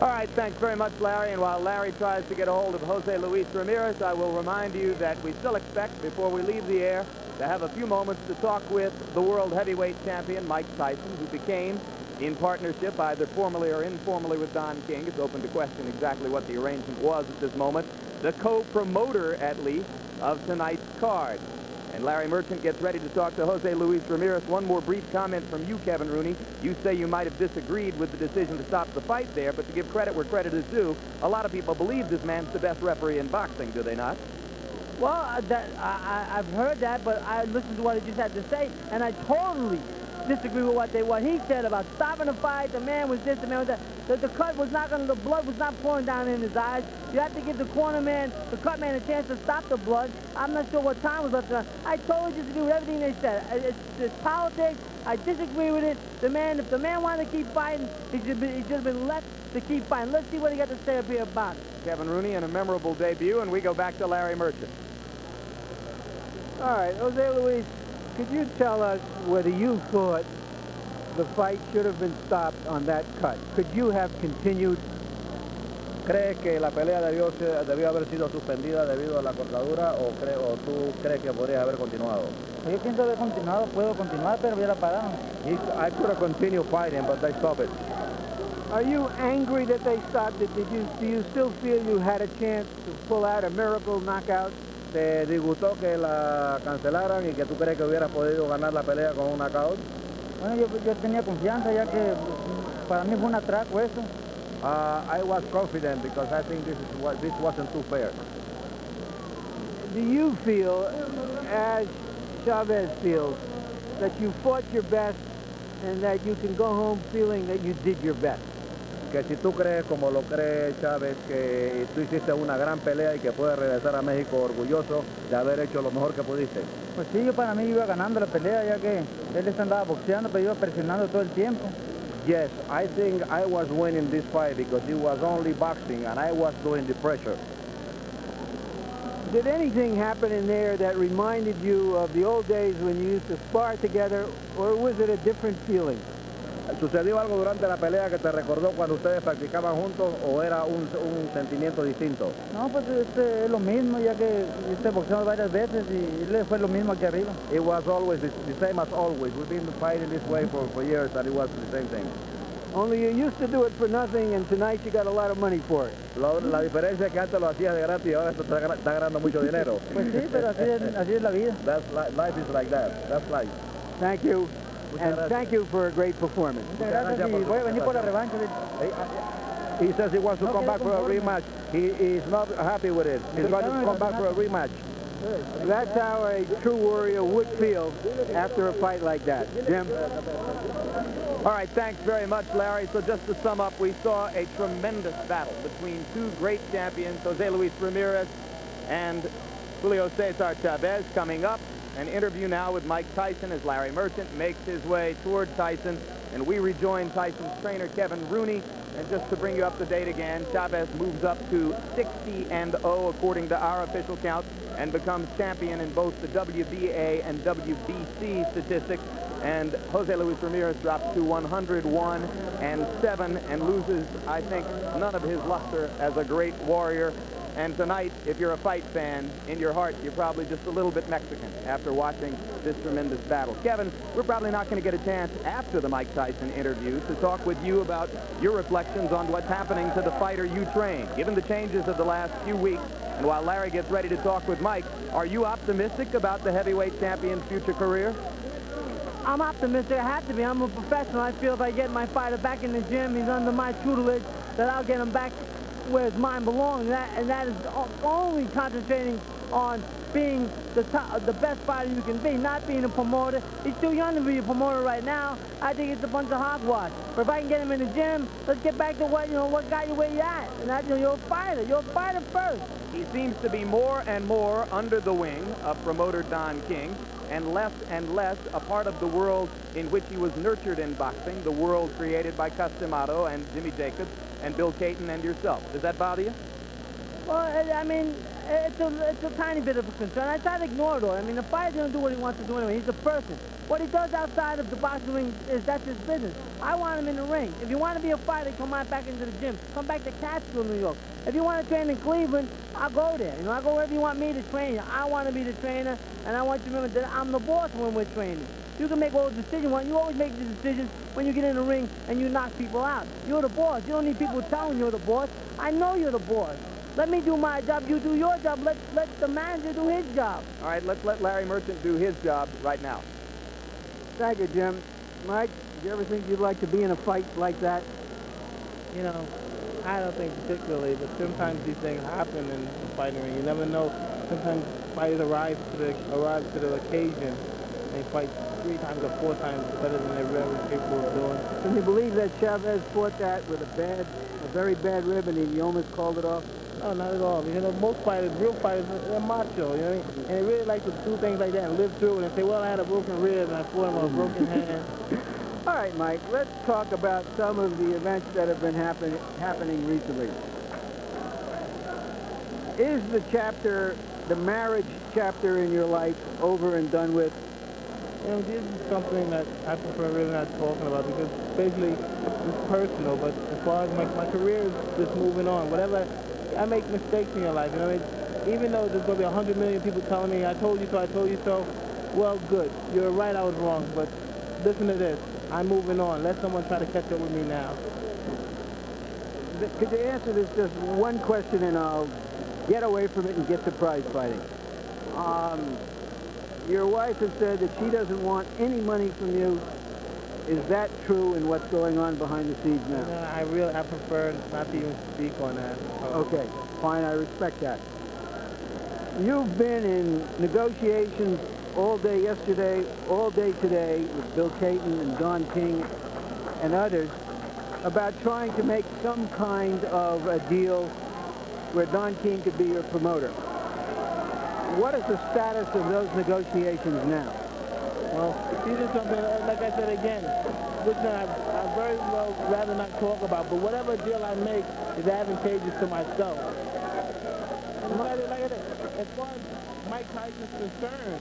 All right, thanks very much, Larry. And while Larry tries to get a hold of Jose Luis Ramirez, I will remind you that we still expect, before we leave the air, to have a few moments to talk with the world heavyweight champion, Mike Tyson, who became, in partnership either formally or informally with Don King, it's open to question exactly what the arrangement was at this moment, the co-promoter, at least, of tonight's card. And Larry Merchant gets ready to talk to Jose Luis Ramirez. One more brief comment from you, Kevin Rooney. You say you might have disagreed with the decision to stop the fight there, but to give credit where credit is due, a lot of people believe this man's the best referee in boxing, do they not? Well, I've heard that, but I listened to what he just had to say, and I totally disagree with what he said about stopping the fight. The man was this, the man was that. The cut was not going to, the blood was not pouring down in his eyes. You have to give the corner man, the cut man, a chance to stop the blood. I'm not sure what time was left. I totally disagree with everything they said. It's politics. I disagree with it. The man, if the man wanted to keep fighting, he should have been let to keep fighting. Let's see what he got to say up here about it. Kevin Rooney in a memorable debut, and we go back to Larry Merchant. All right, Jose Luis, could you tell us whether you thought the fight should have been stopped on that cut? Could you have continued? ¿Crees que la pelea debió haber sido suspendida debido a la cortadura o tú crees que podrías haber continuado? Yo pienso haber continuado, puedo continuar, pero ya la pararon. I could have continued fighting, but they stopped it. Are you angry that they stopped it? Do you still feel you had a chance to pull out a miracle knockout? ¿Te disgustó que la cancelaran y que tú crees que hubieras podido ganar la pelea con un knockout? Bueno, yo tenía confianza ya que para mí fue un atraco eso. I was confident because I think this wasn't too fair. Do you feel, as Chavez feels, that you fought your best and that you can go home feeling that you did your best? Que si tú crees, como lo cree Chavez, que tú hiciste una gran pelea y que puedes regresar a México orgulloso de haber hecho lo mejor que pudiste. Pues sí, yo para mí iba ganando la pelea ya que él andaba boxeando, pero iba presionando todo el tiempo. Yes, I think I was winning this fight because it was only boxing and I was doing the pressure. Did anything happen in there that reminded you of the old days when you used to spar together, or was it a different feeling? ¿Sucedió algo durante la pelea que te recordó cuando ustedes practicaban juntos o era un sentimiento distinto? No, pues es lo mismo, ya que yo boxeado varias veces y le fue lo mismo aquí arriba. It was always the same as always. We've been fighting this way for years and it was the same thing. Only you used to do it for nothing and tonight you got a lot of money for it. La diferencia es que antes lo hacías de gratis y ahora está ganando mucho dinero. Pues sí, pero así es la vida. Life is like that. That's life. Thank you. And thank you for a great performance. Muchas gracias y voy a venir por la revancha. He says he wants to come back for a rematch. He is not happy with it. He's going to come back for a rematch. That's how a true warrior would feel after a fight like that. Jim? All right, thanks very much, Larry. So just to sum up, we saw a tremendous battle between two great champions, Jose Luis Ramirez and Julio Cesar Chavez. Coming up, an interview now with Mike Tyson as Larry Merchant makes his way toward Tyson, and we rejoin Tyson's trainer, Kevin Rooney. And just to bring you up to date again, Chavez moves up to 60-0 according to our official count and becomes champion in both the WBA and WBC statistics. And Jose Luis Ramirez drops to 101-7 and loses, I think, none of his luster as a great warrior. And tonight, if you're a fight fan, in your heart, you're probably just a little bit Mexican after watching this tremendous battle. Kevin, we're probably not going to get a chance after the Mike Tyson interview to talk with you about your reflections on what's happening to the fighter you train. Given the changes of the last few weeks, and while Larry gets ready to talk with Mike, are you optimistic about the heavyweight champion's future career? I'm optimistic. I have to be. I'm a professional. I feel if I get my fighter back in the gym, he's under my tutelage, that I'll get him back where his mind belongs, and that is only concentrating on being the best fighter you can be, not being a promoter. He's too young to be a promoter right now. I think it's a bunch of hogwash. But if I can get him in the gym, let's get back to what got you where you at. And that, you're a fighter. You're a fighter first. He seems to be more and more under the wing of promoter Don King, and less a part of the world in which he was nurtured in boxing, the world created by Customato and Jimmy Jacobs and Bill Caton and yourself. Does that bother you? Well, I mean, it's a tiny bit of a concern. I try to ignore it all. I mean, the fighter's going to do what he wants to do anyway. He's a person. What he does outside of the boxing ring that's his business. I want him in the ring. If you want to be a fighter, come on back into the gym. Come back to Catskill, New York. If you want to train in Cleveland, I'll go there. You know, I'll go wherever you want me to train you. I want to be the trainer, and I want you to remember that I'm the boss when we're training. You can make all the decisions. You always make the decisions when you get in the ring and you knock people out. You're the boss. You don't need people telling you're the boss. I know you're the boss. Let me do my job. You do your job. Let the manager do his job. All right, let's let Larry Merchant do his job right now. Thank you, Jim. Mike, do you ever think you'd like to be in a fight like that? You know, I don't think particularly, but sometimes these things happen in the fighting ring. You never know. Sometimes fighters arrive to the occasion They fight 3 times or 4 times better than they're ever capable of doing. Can you believe that Chavez fought that with a very bad rib, and he almost called it off? No, not at all. You know, most fighters, real fighters, they're macho, you know what I mean? And they really like to do things like that and live through it and say, well, I had a broken rib and I fought him with a broken hand. All right, Mike, let's talk about some of the events that have been happening recently. Is the marriage chapter in your life over and done with? You know, this is something that I prefer really not talking about because basically it's personal, but as far as my career is just moving on. Whatever, I make mistakes in your life, you know, even though there's going to be 100 million people telling me, I told you so, well, good. You're right, I was wrong, but listen to this. I'm moving on. Let someone try to catch up with me now. Could you answer this just one question, and I'll get away from it and get to prize fighting? Your wife has said that she doesn't want any money from you. Is that true, and what's going on behind the scenes now? I prefer not to even speak on that. Okay, fine, I respect that. You've been in negotiations all day yesterday, all day today with Bill Caton and Don King and others about trying to make some kind of a deal where Don King could be your promoter. What is the status of those negotiations now? Well, these are something, like I said again, which I very well rather not talk about, but whatever deal I make is advantageous to myself. And like I said, as far as Mike Tyson's concerned,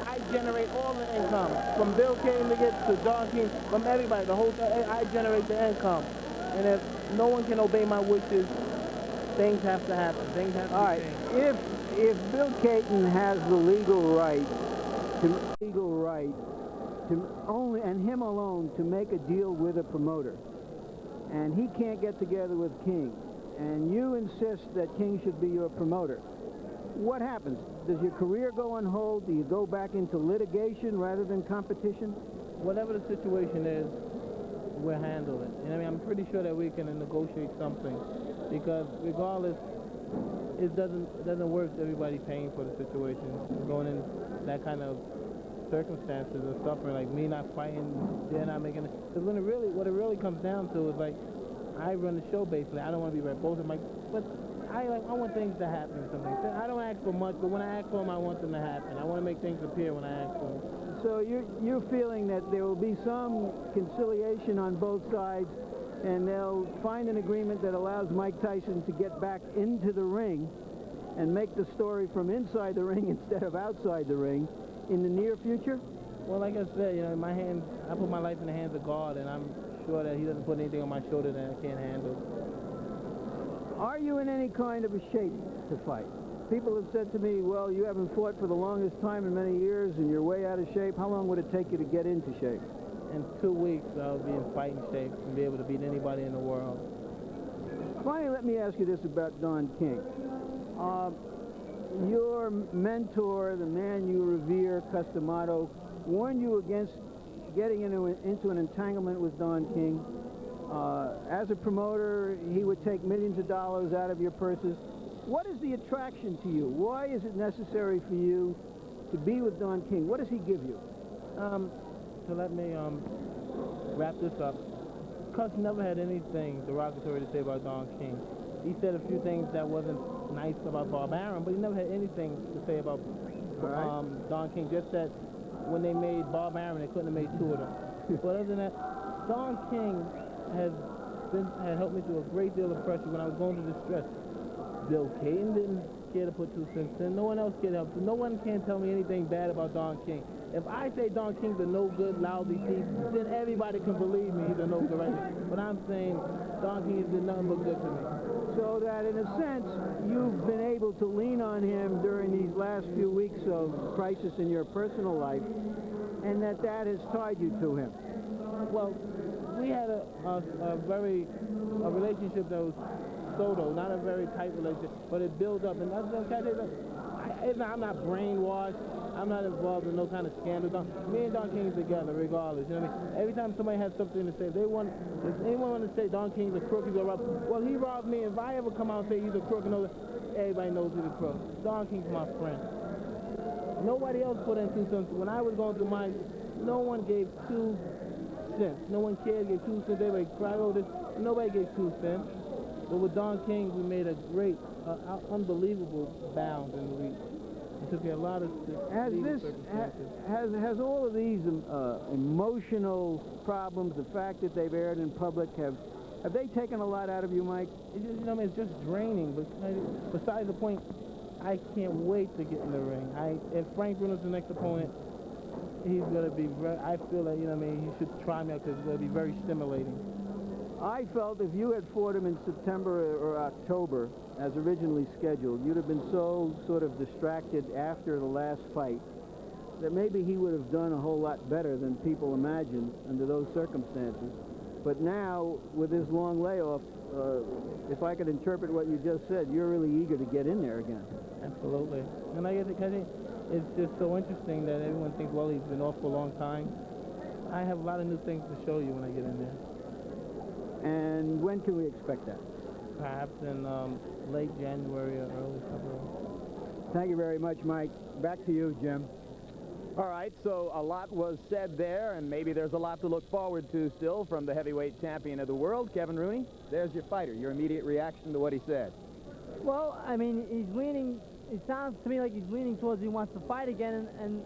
I generate all the income. From Bill Caton to Don King, from everybody, the whole thing, I generate the income. And if no one can obey my wishes, things have to happen. Things have to be changed. If Bill Caton has the legal right to only, and him alone, to make a deal with a promoter, and he can't get together with King, and you insist that King should be your promoter, what happens? Does your career go on hold? Do you go back into litigation rather than competition? Whatever the situation is, we'll handle it. You know what I mean? I'm pretty sure that we can negotiate something, because regardless, it doesn't work everybody paying for the situation. Going in that kind of circumstances or suffering, like me not fighting, they're not making it. Because what it really comes down to is like, I run the show basically. I don't want to be right. Both of my, but I want things to happen or something. I don't ask for much, but when I ask for them, I want them to happen. I want to make things appear when I ask for them. So you're feeling that there will be some conciliation on both sides, and they'll find an agreement that allows Mike Tyson to get back into the ring and make the story from inside the ring instead of outside the ring in the near future? Well, like I said, you know, in my hands, I put my life in the hands of God, and I'm sure that he doesn't put anything on my shoulder that I can't handle. Are you in any kind of a shape to fight? People have said to me, well, you haven't fought for the longest time in many years, and you're way out of shape. How long would it take you to get into shape? In 2 weeks, I'll be in fighting shape and be able to beat anybody in the world. Finally, let me ask you this about Don King. Your mentor, the man you revere, Customato, warned you against getting into an entanglement with Don King. As a promoter, he would take millions of dollars out of your purses. What is the attraction to you? Why is it necessary for you to be with Don King? What does he give you? To let me wrap this up, Cuss never had anything derogatory to say about Don King. He said a few things that wasn't nice about Bob Arum, but he never had anything to say about Don King. Just that when they made Bob Arum, they couldn't have made 2 of them. But other than that, Don King had helped me through a great deal of pressure when I was going through distress. Bill Caton didn't care to put 2 cents in. No one else cared to help. No one can tell me anything bad about Don King. If I say Don King's a no-good, lousy thief, then everybody can believe me he's a no-good, right? But I'm saying Don King has did nothing but good to me. So that, in a sense, you've been able to lean on him during these last few weeks of crisis in your personal life, and that has tied you to him. Well, we had a relationship that was Soto, not a very tight relationship, but it built up. And I'm not brainwashed. I'm not involved in no kind of scandals. Me and Don King together, regardless. You know what I mean? Every time somebody has something to say, if anyone want to say Don King's a crook, he's a robber. Well, he robbed me. If I ever come out and say he's a crook, everybody knows he's a crook. Don King's my friend. Nobody else put in 2 cents. When I was going through mine, no one gave 2 cents. No one cared, gave 2 cents. Everybody cried over this. Nobody gave 2 cents. But with Don King, we made a great, unbelievable bound in the reach. It took me a lot of has all of these emotional problems, the fact that they've aired in public, have they taken a lot out of you, Mike? It's just, you know, I mean, it's just draining. But besides the point, I can't wait to get in the ring. If Frank Bruno's the next opponent, he's going to be very, I feel that, you know what I mean, he should try me out because it's going to be very stimulating. I felt if you had fought him in September or October, as originally scheduled, you'd have been so sort of distracted after the last fight that maybe he would have done a whole lot better than people imagined under those circumstances. But now, with his long layoff, if I could interpret what you just said, you're really eager to get in there again. Absolutely. And I think it's just so interesting that everyone thinks, well, he's been off for a long time. I have a lot of new things to show you when I get in there. And when can we expect that? Perhaps in late January or early February. Thank you very much, Mike. Back to you, Jim. All right, so a lot was said there, and maybe there's a lot to look forward to still from the heavyweight champion of the world, Kevin Rooney. There's your fighter, your immediate reaction to what he said. Well, I mean, he's leaning, it sounds to me like he's leaning towards he wants to fight again, and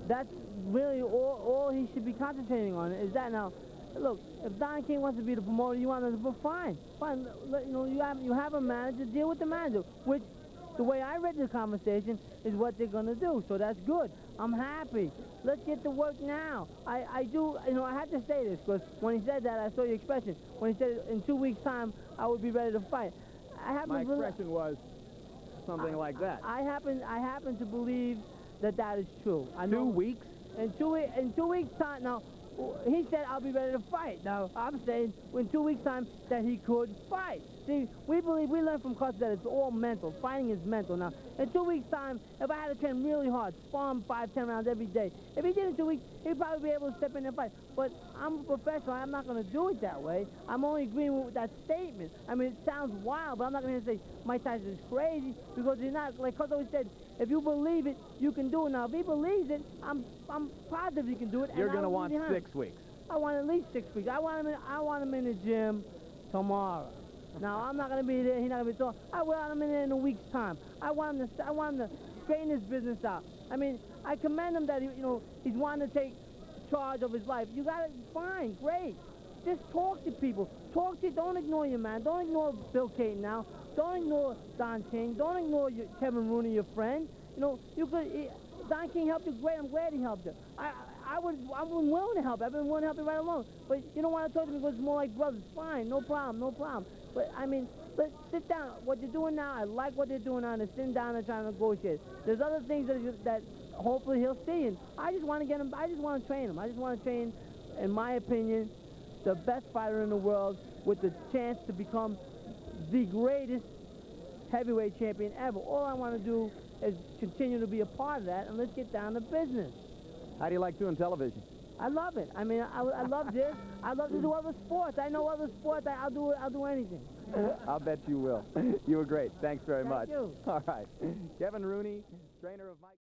that's really all he should be concentrating on is that. Now, look, if Don King wants to be the promoter, you want him to, fine. You know, you have a manager, deal with the manager, which, the way I read the conversation, is what they're going to do, so that's good. I'm happy. Let's get to work now. I do, you know, I had to say this, because when he said that, I saw your expression. When he said in 2 weeks' time, I would be ready to fight. My expression was something like that. I happen to believe that that is true. I know, 2 weeks? In 2 weeks' time, now, he said, I'll be ready to fight. Now, I'm saying in 2 weeks' time that he could fight. See, we learn from coaches that it's all mental. Fighting is mental. Now, in 2 weeks' time, if I had to train really hard, spar him 5-10 rounds every day, if he did it in 2 weeks, he'd probably be able to step in and fight. But I'm a professional. I'm not going to do it that way. I'm only agreeing with that statement. I mean, it sounds wild, but I'm not going to say Mike Tyson is crazy, because he's not. Like Coach always said, if you believe it, you can do it. Now, if he believes it, I'm positive he can do it. You're going to want 6 weeks. I want at least 6 weeks. I want him in the gym tomorrow. Now, I'm not going to be there. He's not going to be talking. I want him in there in a week's time. I want him to straighten his business out. I mean, I commend him that he's wanting to take charge of his life. You got it. Fine, great. Just talk to people. Don't ignore your man. Don't ignore Bill Caton now. Don't ignore Don King. Don't ignore Kevin Rooney, your friend. You know, Don King helped you. Great. I'm glad he helped you. I'm willing to help. I've been willing to help you right along. But you don't want to talk to me because it's more like brothers. Fine, no problem. But I mean, let's sit down. What you're doing now, I like what they're doing now. They're sitting down and trying to negotiate. There's other things that hopefully he'll see, and I just want to get him. I just want to train him. I just want to train, in my opinion, the best fighter in the world with the chance to become the greatest heavyweight champion ever. All I want to do is continue to be a part of that, and let's get down to business. How do you like doing television? I love it. I mean, I love this. I love to do other sports. I know other sports. I'll do anything. I'll bet you will. You were great. Thanks very much. Thank you. All right. Kevin Rooney, trainer of Mike.